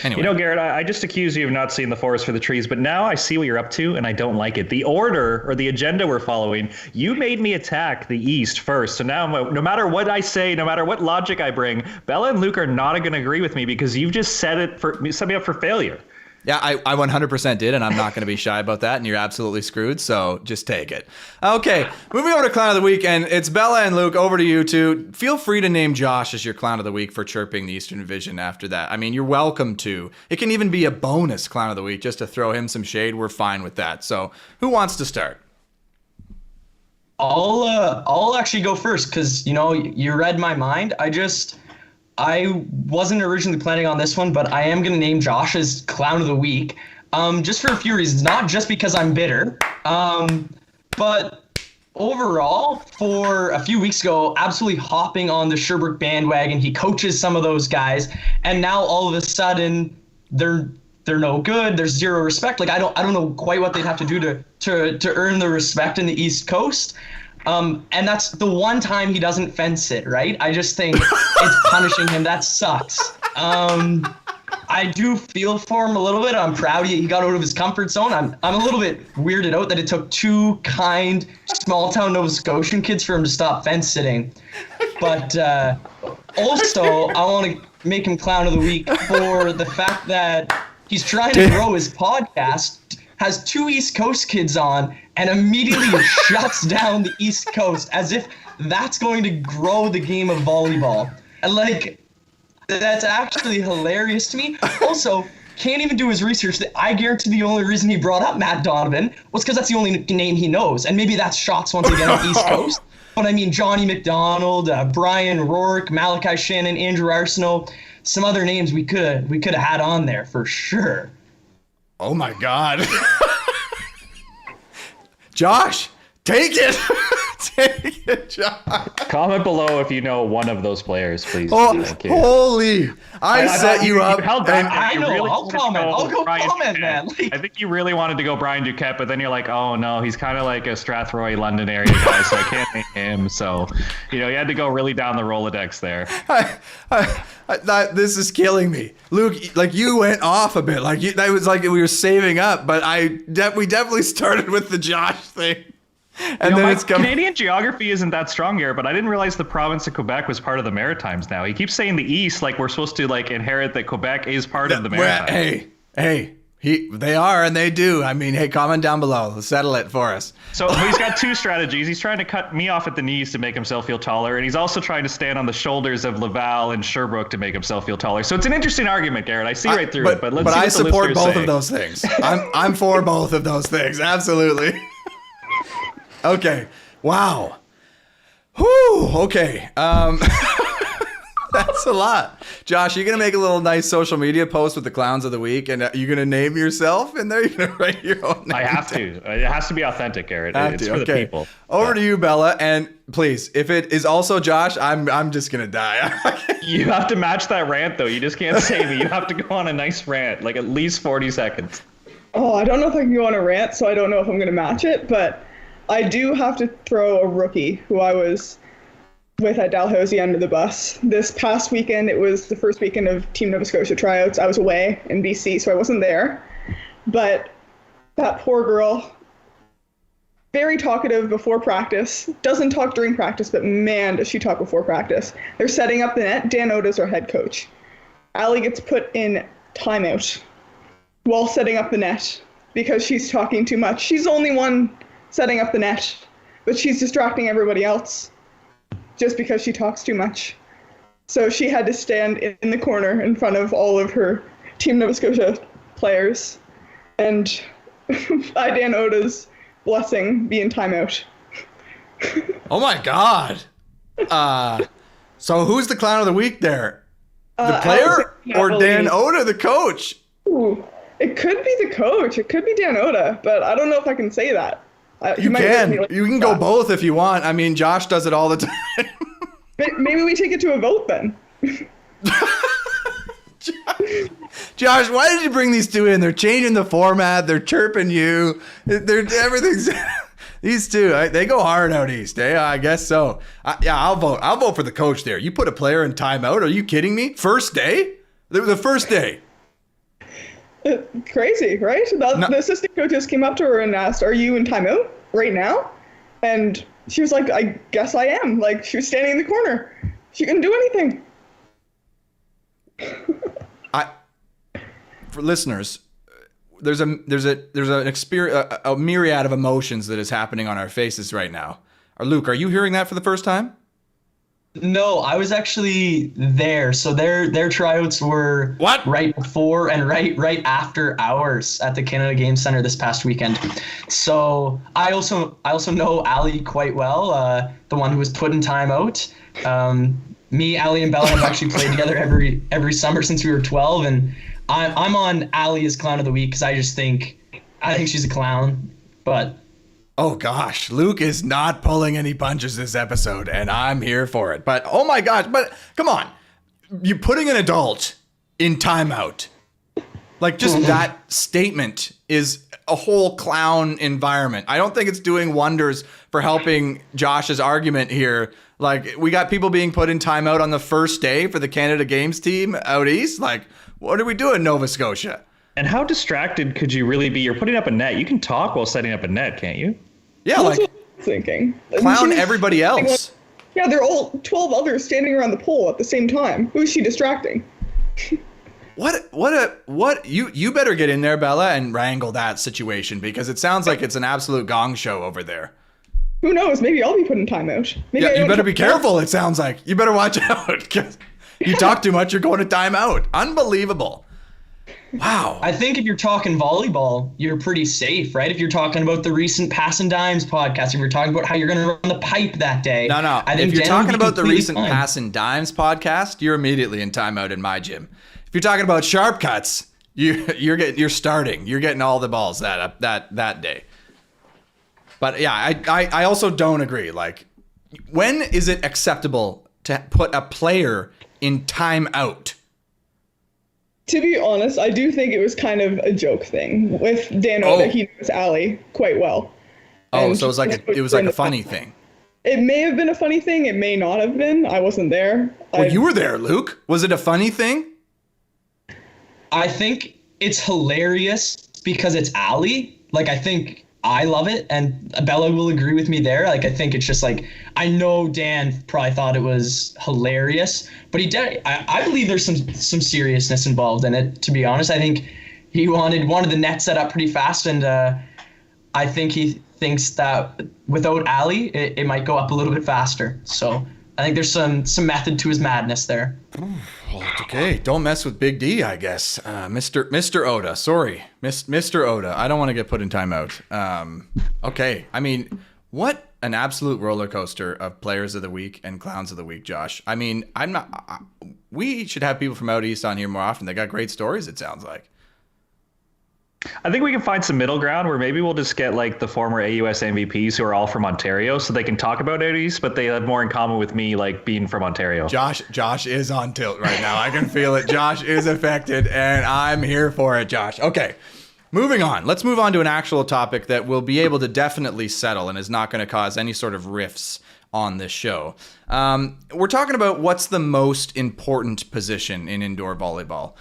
Anyway. Garrett, I just accuse you of not seeing the forest for the trees, but now I see what you're up to, and I don't like it. The order or the agenda we're following, you made me attack the East first. So now no matter what I say, no matter what logic I bring, Bella and Luke are not going to agree with me because you've just set me up for failure. Yeah, I 100% did, and I'm not going to be shy about that, and you're absolutely screwed, so just take it. Okay, moving over to Clown of the Week, and it's Bella and Luke, over to you two. Feel free to name Josh as your Clown of the Week for chirping the Eastern Division after that. I mean, you're welcome to. It can even be a bonus Clown of the Week just to throw him some shade. We're fine with that. So who wants to start? I'll actually go first because, you read my mind. I wasn't originally planning on this one, but I am going to name Josh as Clown of the Week, just for a few reasons. Not just because I'm bitter, but overall, for a few weeks ago, absolutely hopping on the Sherbrooke bandwagon. He coaches some of those guys, and now all of a sudden they're no good. There's zero respect. Like I don't know quite what they'd have to do to earn the respect in the East Coast. And that's the one time he doesn't fence it, right? I just think it's punishing him. That sucks. I do feel for him a little bit. I'm proud he got out of his comfort zone. I'm a little bit weirded out that it took 2 kind, small-town Nova Scotian kids for him to stop fence sitting. But also, I want to make him Clown of the Week for the fact that he's trying to grow his podcast, has 2 East Coast kids on, and immediately shuts down the East Coast as if that's going to grow the game of volleyball. And that's actually hilarious to me. Also, can't even do his research. I guarantee the only reason he brought up Matt Donovan was because that's the only name he knows. And maybe that's shots once again on East Coast. But I mean, Johnny McDonald, Brian Rourke, Malachi Shannon, Andrew Arsenault, some other names we could have had on there for sure. Oh my God. Josh, take it. Take it, Josh. Comment below if you know one of those players, please. Oh, Thank you. holy! I set you up. held back. I You know. really I'll wanted to comment. I'll go Brian comment, Duquette. man. Like, I think you really wanted to go Brian Duquette, but then you're like, oh no, he's kind of like a Strathroy, London area guy, so I can't name him. So, you had to go really down the Rolodex there. I thought this is killing me, Luke. Like you went off a bit. Like that was like we were saving up, but we definitely started with the Josh thing. And then my it's coming. Canadian geography isn't that strong here, but I didn't realize the province of Quebec was part of the Maritimes now. He keeps saying the East, like we're supposed to like inherit that Quebec is part of the Maritimes. Hey, they are and they do. I mean, hey, comment down below. Settle it for us. So he's got two strategies. He's trying to cut me off at the knees to make himself feel taller, and he's also trying to stand on the shoulders of Laval and Sherbrooke to make himself feel taller. So it's an interesting argument, Garrett. I see right through it, but let's see what I the support listeners both say. of those things. I'm for both of those things. Absolutely. Okay. Wow. Whew. Okay. That's a lot. Josh, you're going to make a little nice social media post with the clowns of the week, and you're going to name yourself in there? You're going to write your own name? I have to. It has to be authentic, Garrett. It's for the people. Over to you, Bella. And please, if it is also Josh, I'm just going to die. You have to match that rant, though. You just can't say me. You have to go on a nice rant, like at least 40 seconds. Oh, I don't know if I can go on a rant, so I don't know if I'm going to match it, but I do have to throw a rookie who I was with at Dalhousie under the bus. This past weekend, it was the first weekend of Team Nova Scotia tryouts. I was away in BC, so I wasn't there. But that poor girl, very talkative before practice, doesn't talk during practice, but man, does she talk before practice. They're setting up the net. Dan Oda's our head coach. Allie gets put in timeout while setting up the net because she's talking too much. She's the only one setting up the net, but she's distracting everybody else just because she talks too much. So she had to stand in the corner in front of all of her Team Nova Scotia players and by Dan Oda's blessing be in timeout. Oh my God. So who's the clown of the week there? The player or Dan Oda, the coach? Ooh, it could be the coach. It could be Dan Oda, but I don't know if I can say that. You can go both if you want. I mean, Josh does it all the time. Maybe we take it to a vote then. Josh, why did you bring these two in? They're changing the format. They're chirping you. Everything's these two. They go hard out east. I guess so. I'll vote. I'll vote for the coach there. You put a player in timeout. Are you kidding me? First day? The first day. Crazy, right? The assistant coach just came up to her and asked, "Are you in timeout right now?" And she was like, "I guess I am." Like, she was standing in the corner. She couldn't do anything. For listeners, there's an experience, a myriad of emotions that is happening on our faces right now. Luke, are you hearing that for the first time? No, I was actually there. So their tryouts were right before and right after ours at the Canada Game Center this past weekend. So I also know Ali quite well, the one who was put in timeout. Me, Ali, and Bella have actually played together every summer since we were 12, and I'm on Ali as clown of the week because I think she's a clown, but. Oh gosh, Luke is not pulling any punches this episode, and I'm here for it. But oh my gosh, but come on. You're putting an adult in timeout. Like, just that statement is a whole clown environment. I don't think it's doing wonders for helping Josh's argument here. Like, we got people being put in timeout on the first day for the Canada Games team out east. Like, what are we doing, Nova Scotia? And how distracted could you really be? You're putting up a net. You can talk while setting up a net, can't you? Yeah, That's like, what I'm thinking. Clown everybody else. Yeah, they're all 12 others standing around the pole at the same time. Who's she distracting? What you better get in there, Bella, and wrangle that situation, because it sounds like it's an absolute gong show over there. Who knows? Maybe I'll be put in timeout. Maybe Yeah, you better be careful, it sounds like. You better watch out, 'cause you talk too much, you're going to timeout. Unbelievable. Wow. I think if you're talking volleyball, you're pretty safe, right? If you're talking about the recent Passin Dimes podcast, if you're talking about how you're going to run the pipe that day. No. I think if you're talking about the recent fine. Passin Dimes podcast, you're immediately in timeout in my gym. If you're talking about sharp cuts, you're starting. You're getting all the balls that day. But yeah, I also don't agree. Like, when is it acceptable to put a player in timeout? To be honest, I do think it was kind of a joke thing with Dan Oda. He knows Allie quite well. Oh, so it was like a funny thing. It may have been a funny thing. It may not have been. I wasn't there. Well, you were there, Luke. Was it a funny thing? I think it's hilarious because it's Allie. Like, I think I love it, and Bella will agree with me there. Like, I think it's just like, I know Dan probably thought it was hilarious, but he did. I believe there's some seriousness involved in it. To be honest, I think he wanted the net set up pretty fast, and I think he thinks that without Allie, it might go up a little bit faster. So I think there's some method to his madness there. Well, it's okay. Don't mess with Big D, I guess. Mr. Oda. Sorry. Mr. Oda. I don't want to get put in timeout. Okay. I mean, what an absolute roller coaster of players of the week and clowns of the week, Josh. I mean, we should have people from out east on here more often. They got great stories, it sounds like. I think we can find some middle ground where maybe we'll just get like the former AUS MVPs who are all from Ontario, so they can talk about out east, but they have more in common with me, like being from Ontario. Josh is on tilt right now. I can feel it. Josh is affected, and I'm here for it, Josh. Okay, moving on. Let's move on to an actual topic that we'll be able to definitely settle and is not going to cause any sort of rifts on this show. We're talking about what's the most important position in indoor volleyball.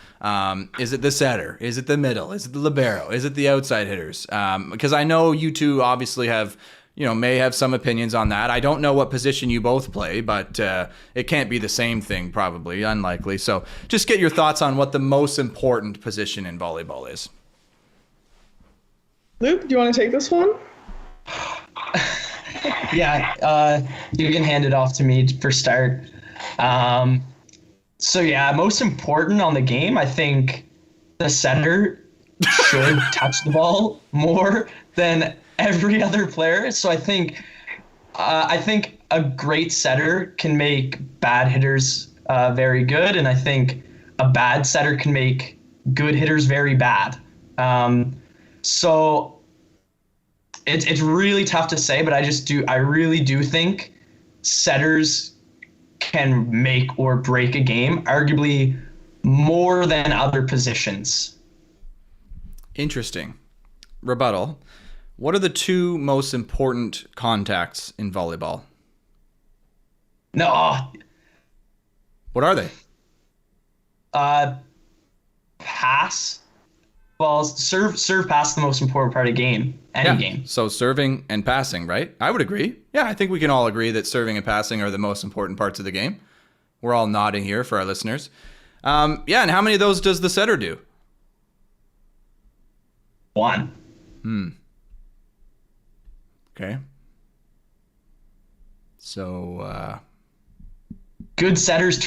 Is it the setter? Is it the middle? Is it the libero? Is it the outside hitters? Because I know you two obviously may have some opinions on that. I don't know what position you both play, but it can't be the same thing, probably, unlikely. So just get your thoughts on what the most important position in volleyball is. Luke, do you want to take this one? Yeah, you can hand it off to me for start. So yeah, most important on the game, I think the setter should touch the ball more than every other player. So I think a great setter can make bad hitters very good, and I think a bad setter can make good hitters very bad. So it's really tough to say, but I really do think setters can make or break a game, arguably more than other positions. Interesting. Rebuttal. What are the two most important contacts in volleyball? No. What are they? Pass. Well, serve, pass, the most important part of the game. Any game. So serving and passing, right? I would agree. Yeah, I think we can all agree that serving and passing are the most important parts of the game. We're all nodding here for our listeners. And how many of those does the setter do? One. Okay. So, good setters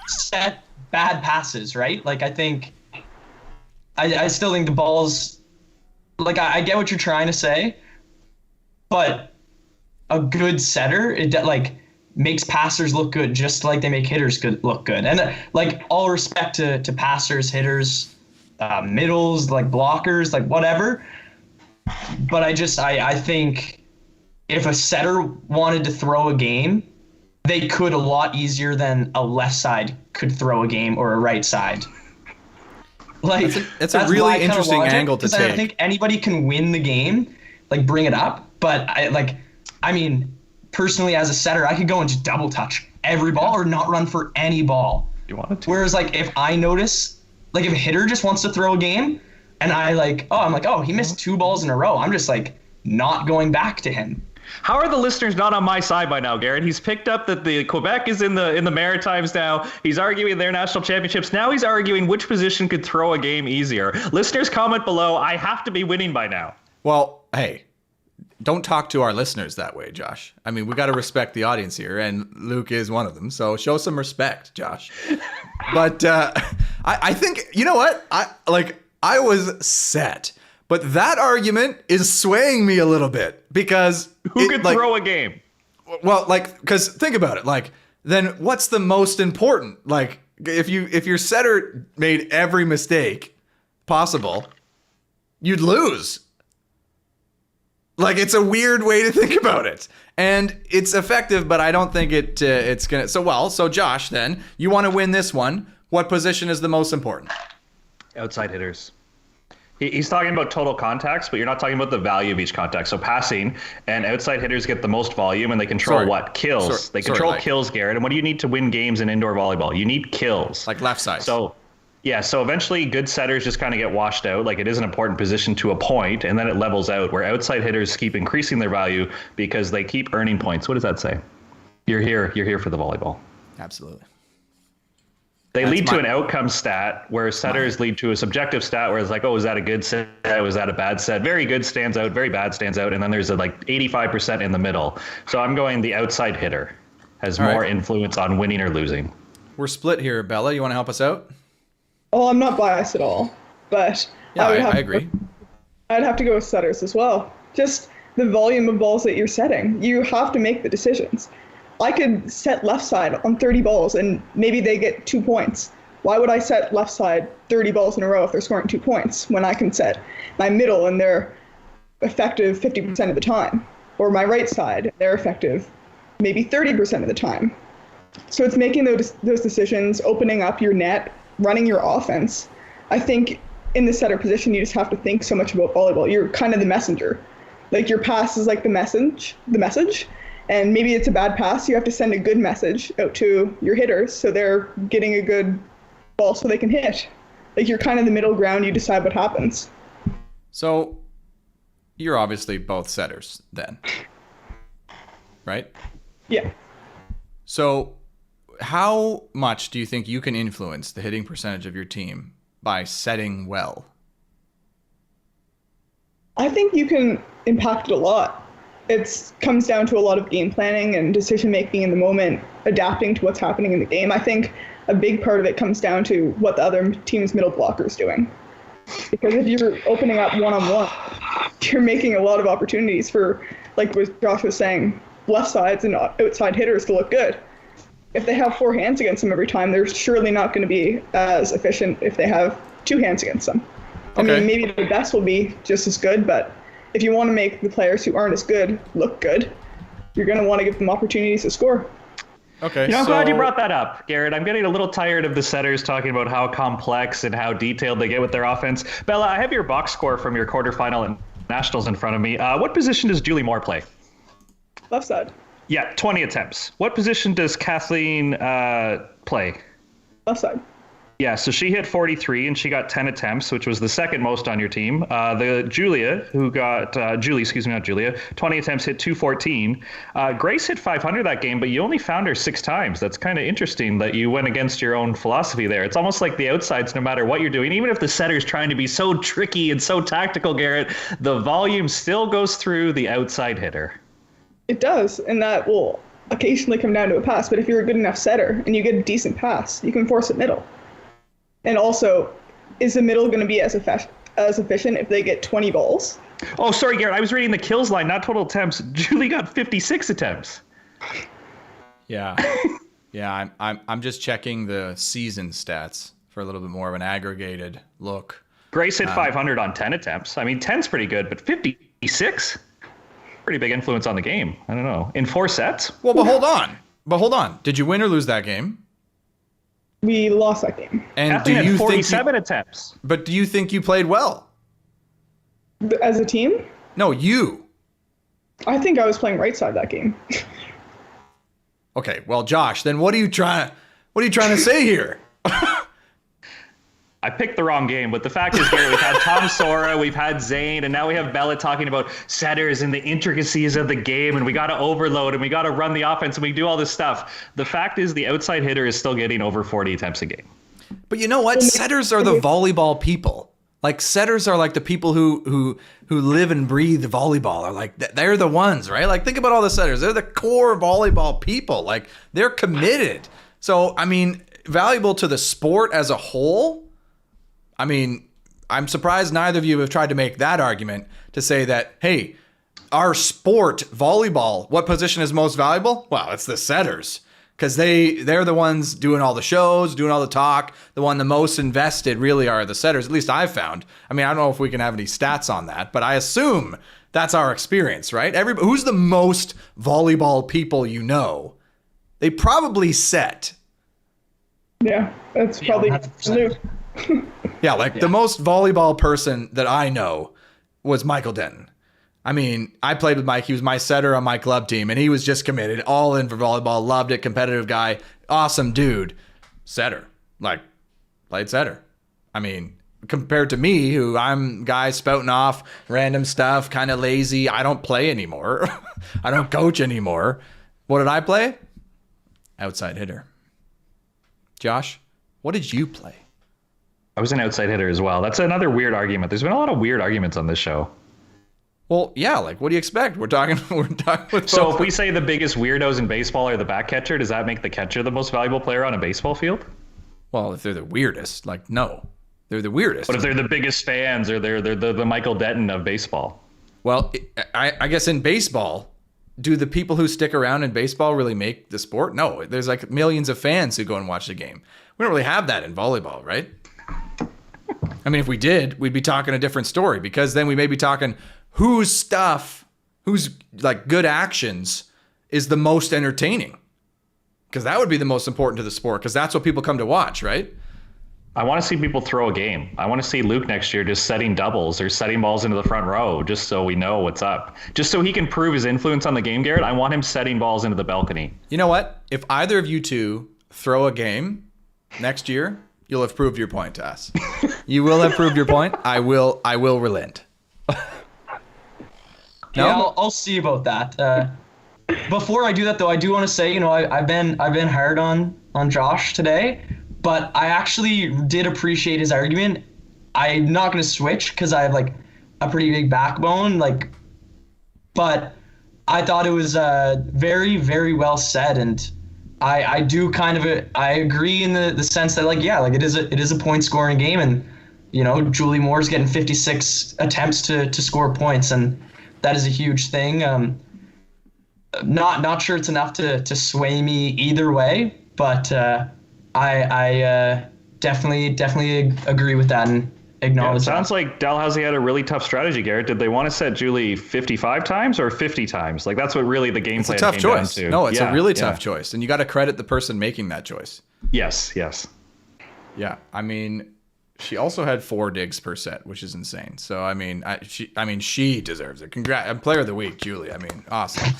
set bad passes, right? Like, I still think the ball's, like, I get what you're trying to say, but a good setter, it makes passers look good, just like they make hitters look good. And all respect to passers, hitters, middles, like blockers, like whatever. But I think if a setter wanted to throw a game, they could a lot easier than a left side could throw a game or a right side. Like, that's a really interesting angle to take. I think anybody can win the game, bring it up. But I mean, personally, as a setter, I could go and just double touch every ball or not run for any ball. You wanted to. Whereas, if I notice, if a hitter just wants to throw a game, and he missed 2 balls in a row, I'm just not going back to him. How are the listeners not on my side by now, Garrett? He's picked up that the Quebec is in the Maritimes now. He's arguing their national championships. Now he's arguing which position could throw a game easier. Listeners, comment below. I have to be winning by now. Well, hey, don't talk to our listeners that way, Josh. I mean, we got to respect the audience here, and Luke is one of them. So show some respect, Josh. But I think, you know what? I was set. But that argument is swaying me a little bit because who could throw a game? Well, because think about it. Then what's the most important? If your setter made every mistake possible, you'd lose. Like, it's a weird way to think about it. And it's effective, but I don't think it's going to. So Josh, then, you want to win this one. What position is the most important? Outside hitters. He's talking about total contacts, but you're not talking about the value of each contact. So passing and outside hitters get the most volume, and they control what? Kills. They control kills, Garrett. And what do you need to win games in indoor volleyball? You need kills. Like left side. So eventually good setters just kind of get washed out. Like, it is an important position to a point, and then it levels out, where outside hitters keep increasing their value because they keep earning points. What does that say? You're here for the volleyball. Absolutely. They lead to an outcome stat, where setters lead to a subjective stat, where it's like, oh, was that a good set? Was that a bad set? Very good stands out, very bad stands out, and then there's 85% in the middle. So I'm going the outside hitter has more influence on winning or losing. We're split here, Bella. You want to help us out? Oh, I'm not biased at all, but yeah, I agree. I'd have to go with setters as well. Just the volume of balls that you're setting. You have to make the decisions. I could set left side on 30 balls and maybe they get 2 points. Why would I set left side 30 balls in a row if they're scoring 2 points when I can set my middle and they're effective 50% of the time? Or my right side, they're effective maybe 30% of the time. So it's making those decisions, opening up your net, running your offense. I think in the setter position, you just have to think so much about volleyball. You're kind of the messenger. Like, your pass is like the message. And maybe it's a bad pass. You have to send a good message out to your hitters so they're getting a good ball so they can hit. Like, you're kind of the middle ground. You decide what happens. So you're obviously both setters then, right? Yeah. So how much do you think you can influence the hitting percentage of your team by setting well? I think you can impact it a lot. It comes down to a lot of game planning and decision making in the moment, adapting to what's happening in the game. I think a big part of it comes down to what the other team's middle blocker is doing. Because if you're opening up one-on-one, you're making a lot of opportunities for, like what Josh was saying, left sides and outside hitters to look good. If they have 4 hands against them every time, they're surely not going to be as efficient if they have 2 hands against them. I mean, maybe the best will be just as good, but if you want to make the players who aren't as good look good, you're going to want to give them opportunities to score. Okay. I'm glad you brought that up, Garrett. I'm getting a little tired of the setters talking about how complex and how detailed they get with their offense. Bella, I have your box score from your quarterfinal and nationals in front of me. What position does Julie Moore play? Left side. Yeah, 20 attempts. What position does Kathleen play? Left side. Yeah, so she hit 43 and she got 10 attempts, which was the second most on your team. Julie, 20 attempts, hit 214. Grace hit 500 that game, but you only found her 6 times. That's kind of interesting that you went against your own philosophy there. It's almost like the outsides, no matter what you're doing, even if the setter's trying to be so tricky and so tactical, Garrett, the volume still goes through the outside hitter. It does, and that will occasionally come down to a pass. But if you're a good enough setter and you get a decent pass, you can force it middle. And also, is the middle going to be as efficient if they get 20 balls? Oh, sorry, Garrett. I was reading the kills line, not total attempts. Julie got 56 attempts. Yeah. Yeah, I'm just checking the season stats for a little bit more of an aggregated look. Grace hit 500 on 10 attempts. I mean, 10's pretty good, but 56? Pretty big influence on the game. I don't know. In 4 sets? Well, but hold on. Did you win or lose that game? We lost that game. And Kathleen do you had 47 think attempts. But do you think you played well? As a team? No, you. I think I was playing right side that game. Okay, well, Josh, then what are you trying to say here? I picked the wrong game, but the fact is, Gary, we've had Tom Sora, we've had Zane, and now we have Bella talking about setters and the intricacies of the game, and we got to overload, and we got to run the offense, and we do all this stuff. The fact is, the outside hitter is still getting over 40 attempts a game. But you know what? Setters are the volleyball people. Like, setters are like the people who live and breathe volleyball. Are like, they're the ones, right? Like, think about all the setters. They're the core volleyball people. Like, they're committed. So, I mean, valuable to the sport as a whole. I mean, I'm surprised neither of you have tried to make that argument to say that, hey, our sport, volleyball, what position is most valuable? Well, it's the setters. because they're the ones doing all the shows, doing all the talk. The most invested really are the setters. At least I've found. I mean, I don't know if we can have any stats on that, but I assume that's our experience, right? Who's the most volleyball people you know? They probably set. Yeah, that's probably Luke. Yeah, the most volleyball person that I know was Michael Denton. I mean, I played with Mike. He was my setter on my club team, and he was just committed, all in for volleyball, loved it, competitive guy, awesome dude. Setter. Played setter. I mean, compared to me, who I'm guy spouting off random stuff, kind of lazy. I don't play anymore. I don't coach anymore. What did I play? Outside hitter. Josh, what did you play? I was an outside hitter as well. That's another weird argument. There's been a lot of weird arguments on this show. Well, yeah, what do you expect? We're talking with So if we say the biggest weirdos in baseball are the back catcher, does that make the catcher the most valuable player on a baseball field? Well, if they're the weirdest, no. They're the weirdest. But if they're the biggest fans or they're the Michael Denton of baseball? Well, I guess in baseball, do the people who stick around in baseball really make the sport? No, there's millions of fans who go and watch the game. We don't really have that in volleyball, right? I mean, if we did, we'd be talking a different story, because then we may be talking whose good actions is the most entertaining, because that would be the most important to the sport, because that's what people come to watch, right? I want to see people throw a game. I want to see Luke next year just setting doubles or setting balls into the front row, just so we know what's up. Just so he can prove his influence on the game, Garrett. I want him setting balls into the balcony. You know what? If either of you two throw a game next year, you'll have proved your point to us. You will have proved your point. I will relent. No? Yeah, I'll see about that. Before I do that, though, I do want to say, I've been hard on Josh today, but I actually did appreciate his argument. I'm not going to switch because I have a pretty big backbone, but I thought it was very, very well said, and I do I agree in the sense that it is a point scoring game, and Julie Moore's getting 56 attempts to score points, and that is a huge thing. Not sure it's enough to sway me either way, but I definitely agree with that and acknowledge that. Sounds like Dalhousie had a really tough strategy, Garrett. Did they want to set Julie 55 times or 50 times? That's what really the game plan came down to. It's a tough choice. No, it's a really tough choice, and you got to credit the person making that choice. Yes. Yeah, I mean, she also had 4 digs per set, which is insane. So she deserves it. Congrats, Player of the Week, Julie. I mean, awesome.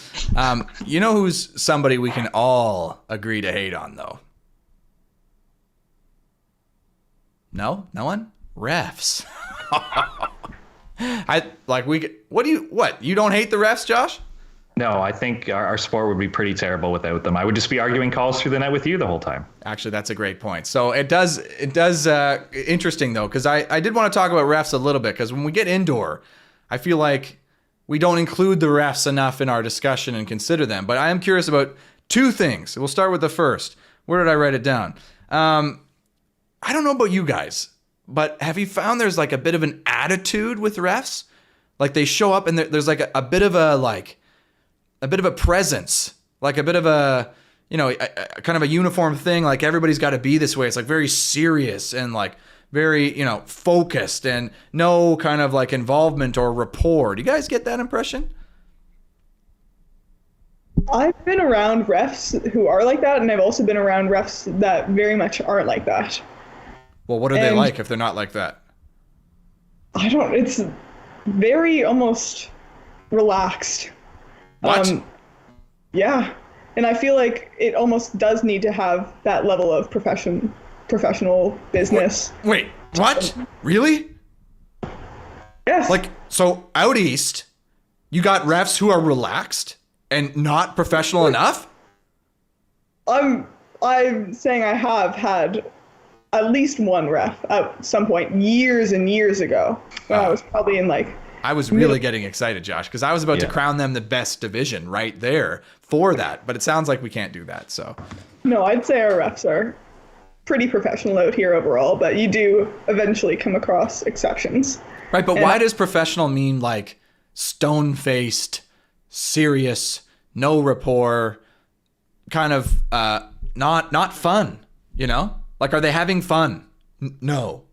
Who's somebody we can all agree to hate on though? No one. Refs. You don't hate the refs, Josh? No, I think our sport would be pretty terrible without them. I would just be arguing calls through the net with you the whole time. Actually, that's a great point. So it does interesting though, because I did want to talk about refs a little bit, because when we get indoor, I feel like we don't include the refs enough in our discussion and consider them. But I am curious about 2 things. We'll start with the first. Where did I write it down? I don't know about you guys, but have you found there's a bit of an attitude with refs? They show up and there's a bit of a presence, a bit of a kind of a uniform thing. Everybody's got to be this way. It's very serious and very focused, and no kind of involvement or rapport. Do you guys get that impression? I've been around refs who are like that, and I've also been around refs that very much aren't like that. Well, what are they like if they're not like that? It's very almost relaxed. What? Yeah. And I feel like it almost does need to have that level of professional business. Wait, what? Really? Yes. So out east, you got refs who are relaxed and not professional enough? I'm saying I have had at least one ref at some point years and years ago when I was probably in I was really getting excited, Josh, because I was about to crown them the best division right there for that. But it sounds like we can't do that. So no, I'd say our refs are pretty professional out here overall, but you do eventually come across exceptions. Right, but why does professional mean stone-faced, serious, no rapport, kind of not fun, you know? Like, are they having fun? No.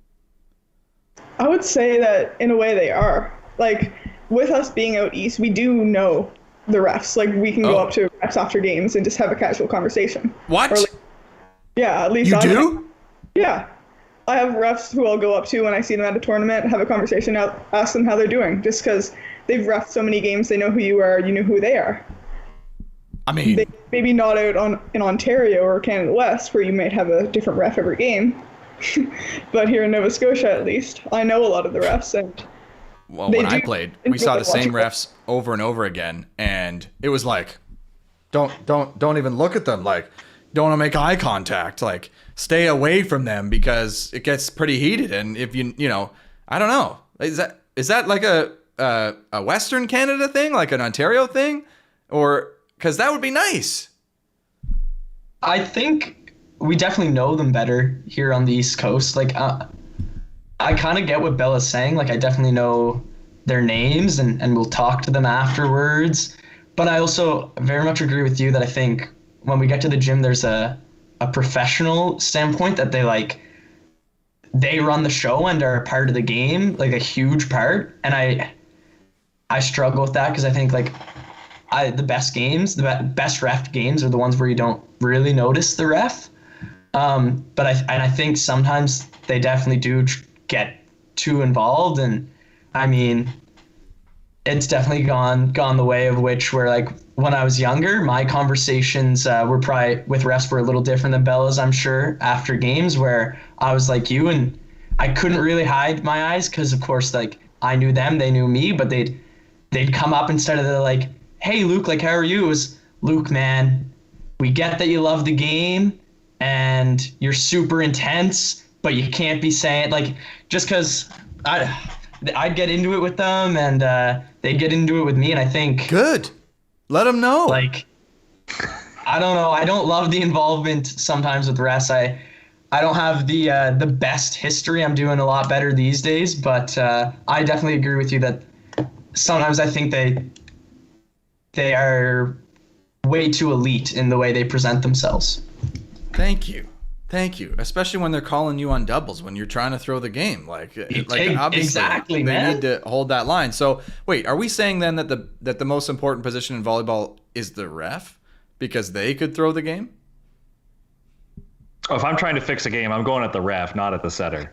I would say that in a way they are. Like, with us being out east, we do know the refs. Like, we can go up to refs after games and just have a casual conversation. What? Or, like, yeah, at least You I do? Yeah. I have refs who I'll go up to when I see them at a tournament, have a conversation, ask them how they're doing, just because they've refed so many games, they know who you are, you know who they are. I mean, Maybe not out in Ontario or Canada West, where you might have a different ref every game, but here in Nova Scotia, at least, I know a lot of the refs, and well, when I played, we saw the same refs over and over again, and it was like, don't even look at them. Like, don't want to make eye contact. Like, stay away from them because it gets pretty heated. And if you know, I don't know, is that like a Western Canada thing, like an Ontario thing, or because that would be nice. I think we definitely know them better here on the East Coast. Like, I kind of get what Bella's saying. Like, I definitely know their names and we'll talk to them afterwards. But I also very much agree with you that I think when we get to the gym, there's a professional standpoint that they run the show and are a part of the game, like a huge part. And I struggle with that because I think like the best games, the best ref games are the ones where you don't really notice the ref. But I think sometimes they definitely do get too involved. And I mean, it's definitely gone the way of which where like when I was younger, my conversations were probably with refs were a little different than Bella's, I'm sure, after games where I was like you and I couldn't really hide my eyes because of course like I knew them, they knew me, but they'd come up instead of the like, hey Luke, like how are you? It was Luke, man, we get that you love the game and you're super intense, but you can't be saying like just because I'd get into it with them and they'd get into it with me, and I think good. Let them know. Like, I don't know. I don't love the involvement sometimes with refs. I don't have the best history. I'm doing a lot better these days, but I definitely agree with you that sometimes I think they are way too elite in the way they present themselves. Thank you. Especially when they're calling you on doubles when you're trying to throw the game. Like obviously exactly, they man. need to hold that line. So wait, are we saying then that the most important position in volleyball is the ref because they could throw the game? Oh, if I'm trying to fix a game, I'm going at the ref, not at the setter.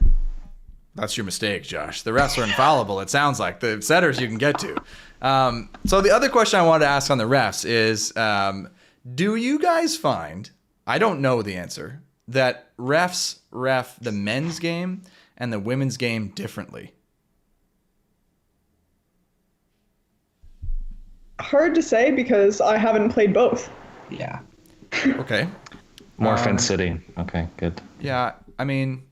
That's your mistake, Josh. The refs are infallible. It sounds like the setters you can get to. So the other question I wanted to ask on the refs is, do you guys find? I don't know the answer. That refs ref the men's game and the women's game differently? Hard to say because I haven't played both. Yeah. Okay. More Fence City. Okay, good. Yeah, I mean,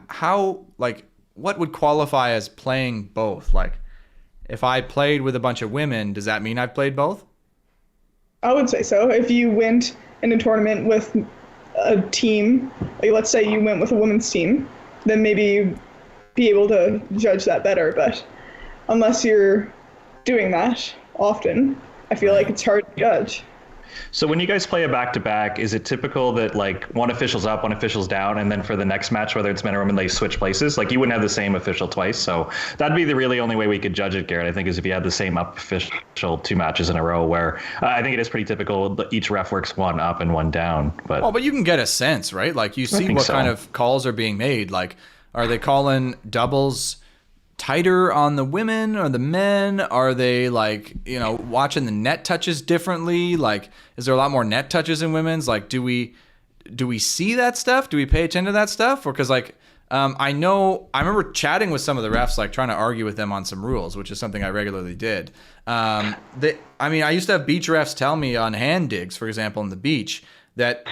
how, like, what would qualify as playing both? Like, if I played with a bunch of women, does that mean I've played both? I would say so. If you went in a tournament with a team, like let's say you went with a women's team, then maybe you'd be able to judge that better. But unless you're doing that often, I feel like it's hard to judge. So when you guys play a back-to-back, is it typical that like one official's up, one official's down, and then for the next match, whether it's men or women, they switch places? Like you wouldn't have the same official twice. So that'd be the really only way we could judge it, Garrett, I think, is if you had the same up official 2 matches in a row where I think it is pretty typical that each ref works one up and one down. But you can get a sense, right? Like you see what kind of calls are being made. Like, are they calling doubles tighter on the women or the men? Are they like, watching the net touches differently? Like, is there a lot more net touches in women's? Like, do we see that stuff? Do we pay attention to that stuff? Or because I remember chatting with some of the refs, like trying to argue with them on some rules, which is something I regularly did. I used to have beach refs tell me on hand digs, for example, on the beach, that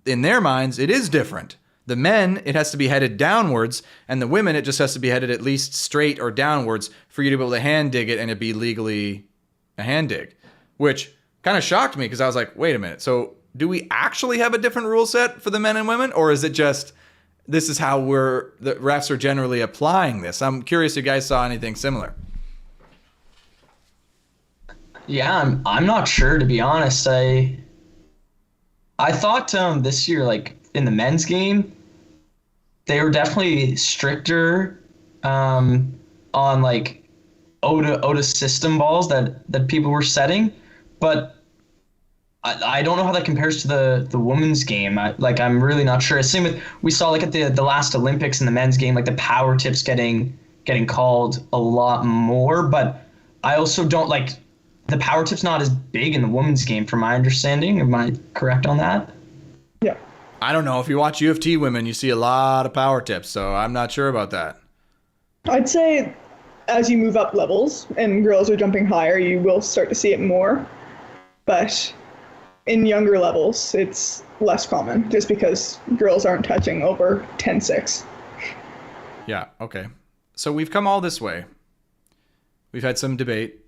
in their minds, it is different. The men, it has to be headed downwards, and the women, it just has to be headed at least straight or downwards for you to be able to hand dig it and it be legally a hand dig, which kind of shocked me because I was like, wait a minute. So do we actually have a different rule set for the men and women, or is it just this is how the refs are generally applying this? I'm curious if you guys saw anything similar. Yeah, I'm not sure, to be honest. I thought this year, like in the men's game, they were definitely stricter on like Oda system balls that people were setting, but I don't know how that compares to the women's game. I'm really not sure. Same with we saw like at the last Olympics in the men's game, like the power tips getting called a lot more, but I also don't like the power tip's not as big in the women's game from my understanding. Am I correct on that? Yeah. I don't know. If you watch U of T women, you see a lot of power tips, so I'm not sure about that. I'd say as you move up levels and girls are jumping higher, you will start to see it more. But in younger levels, it's less common just because girls aren't touching over 10-6. Yeah, okay. So we've come all this way. We've had some debate,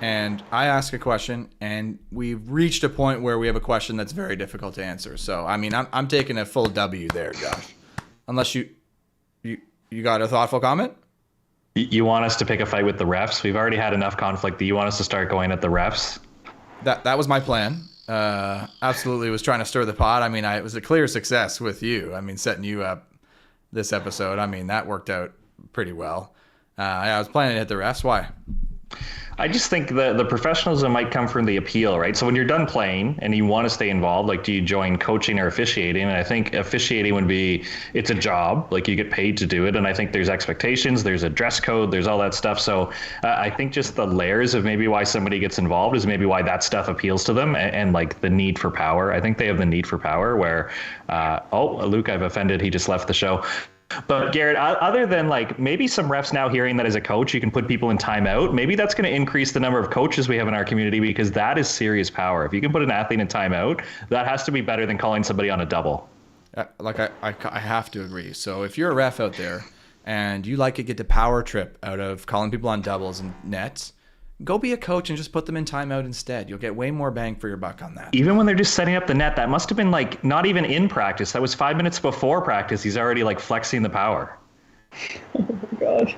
and I ask a question, and we've reached a point where we have a question that's very difficult to answer. So, I mean, I'm taking a full W there, Josh. Unless you got a thoughtful comment? You want us to pick a fight with the refs? We've already had enough conflict. Do you want us to start going at the refs? That was my plan. Absolutely was trying to stir the pot. I mean, it was a clear success with you. I mean, setting you up this episode. I mean, that worked out pretty well. I was planning to hit the refs. Why? I just think the professionalism might come from the appeal, right? So when you're done playing and you want to stay involved, like, do you join coaching or officiating? And I think officiating would be, it's a job, like you get paid to do it. And I think there's expectations, there's a dress code, there's all that stuff. So I think just the layers of maybe why somebody gets involved is maybe why that stuff appeals to them, and like the need for power. I think they have the need for power where, Luke, I've offended. He just left the show. But Garrett, other than like maybe some refs now hearing that as a coach you can put people in timeout, maybe that's going to increase the number of coaches we have in our community, because that is serious power. If you can put an athlete in timeout, that has to be better than calling somebody on a double. I have to agree. So if you're a ref out there and you like to get the power trip out of calling people on doubles and nets, go be a coach and just put them in timeout instead. You'll get way more bang for your buck on that. Even when they're just setting up the net, that must have been like not even in practice. That was 5 minutes before practice. He's already like flexing the power. Oh my gosh.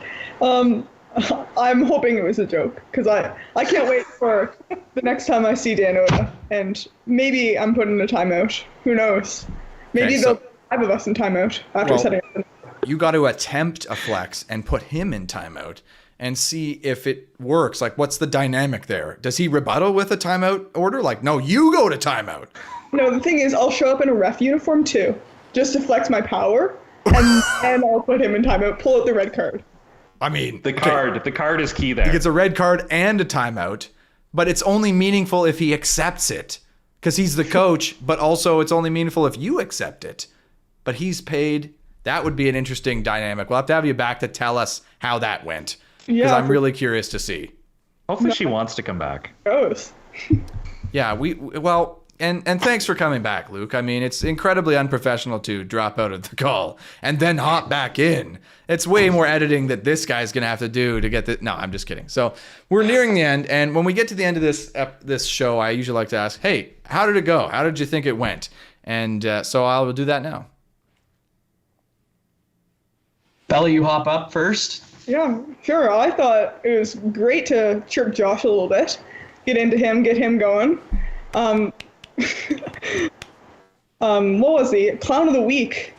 I'm hoping it was a joke, because I can't wait for the next time I see Dan Oda, and maybe I'm put in a timeout. Who knows? Maybe Okay, they'll put 5 of us in timeout after setting up the net. You got to attempt a flex and put him in timeout and see if it works. Like, what's the dynamic there? Does he rebuttal with a timeout order? Like, no, you go to timeout. No, the thing is, I'll show up in a ref uniform too, just to flex my power, and then I'll put him in timeout, pull out the red card. I mean, The card is key there. he gets a red card and a timeout, but it's only meaningful if he accepts it, because he's the coach, but also it's only meaningful if you accept it. But he's paid. That would be an interesting dynamic. We'll have to have you back to tell us how that went, because Yeah, I'm really curious to see. Hopefully she wants to come back. Goes. Yeah, and thanks for coming back, Luke. I mean, it's incredibly unprofessional to drop out of the call and then hop back in. It's way more editing that this guy's going to have to do to get the... No, I'm just kidding. So we're nearing the end, and when we get to the end of this show, I usually like to ask, hey, how did it go? How did you think it went? And so I will do that now. Bella, you hop up first. Yeah, sure. I thought it was great to chirp Josh a little bit, get into him, get him going. What was the clown of the week?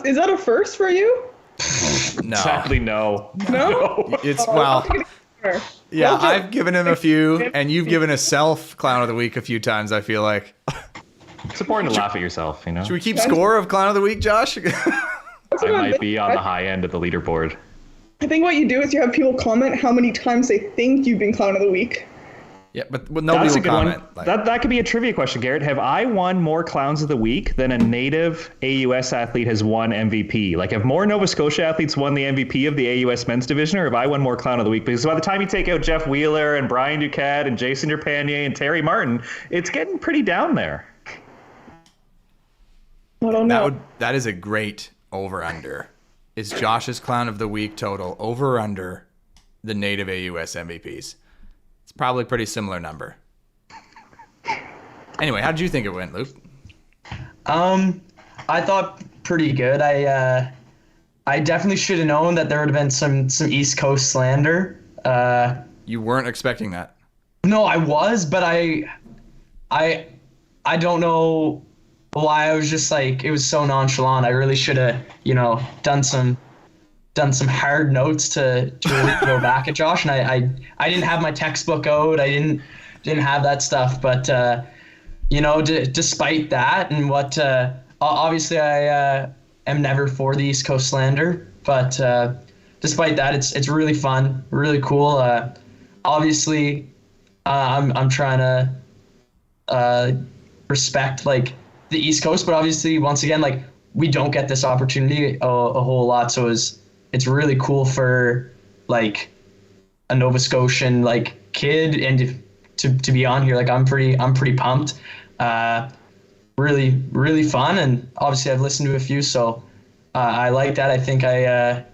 Is that a first for you? No. Sadly, no. No? It's, Oh, well... Sure. Yeah, Well, I've given him a few, and you've given a self clown of the week a few times, I feel like. It's important to laugh at yourself, you know? Should we keep score of clown of the week, Josh? that's I what I'm might be on the thinking. high end of the leaderboard. I think what you do is you have people comment how many times they think you've been clown of the week. Yeah, but nobody That's a will good comment. one. Like, That could be a trivia question, Garrett. Have I won more clowns of the week than a native AUS athlete has won MVP? Like, have more Nova Scotia athletes won the MVP of the AUS men's division, or have I won more clown of the week? Because by the time you take out Jeff Wheeler and Brian Duquette and Jason Durpanier and Terry Martin, it's getting pretty down there. I don't know. that is a great over-under. Is Josh's clown of the week total over or under the native AUS MVPs? It's probably a pretty similar number. Anyway, how did you think it went, Luke? I thought pretty good. I definitely should have known that there would have been some East Coast slander. You weren't expecting that. No, I was, but I I don't know why I was just like, it was so nonchalant. I really should have, done some hard notes to really go back at Josh. And I didn't have my textbook out. I didn't have that stuff. But despite that, and what obviously I am never for the East Coast slander, but despite that, it's really fun, really cool. Obviously, I'm trying to respect like the East Coast, but obviously once again, like we don't get this opportunity a whole lot, so it's really cool for like a Nova Scotian like kid and to be on here. Like I'm pretty pumped. Really fun, and obviously I've listened to a few, so I like that. I think I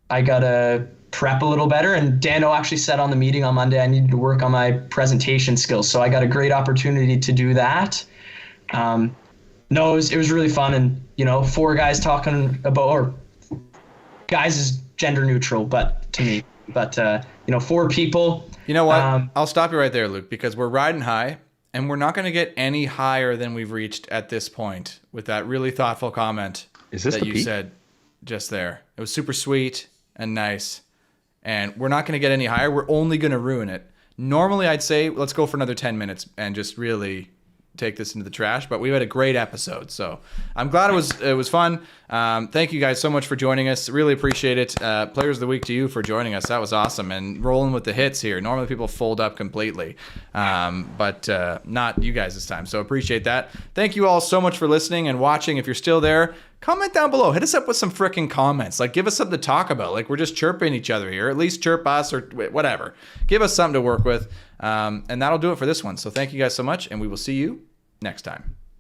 gotta prep a little better, and Dano actually said on the meeting on Monday I needed to work on my presentation skills, so I got a great opportunity to do that. No, it was really fun, and 4 guys talking about, or guys is gender neutral, but to me, 4 people. You know what? I'll stop you right there, Luke, because we're riding high, and we're not going to get any higher than we've reached at this point with that really thoughtful comment that you said just there. It was super sweet and nice, and we're not going to get any higher. We're only going to ruin it. Normally, I'd say let's go for another 10 minutes and just really take this into the trash, but we've had a great episode, so I'm glad it was fun. Thank you guys so much for joining us. Really appreciate it. Players of the Week to you for joining us. That was awesome, and rolling with the hits here. Normally people fold up completely, but not you guys this time, so appreciate that. Thank you all so much for listening and watching. If you're still there, comment down below. Hit us up with some freaking comments. Like, give us something to talk about. Like, we're just chirping each other here. At least chirp us or whatever. Give us something to work with. And that'll do it for this one. So thank you guys so much, and we will see you next time.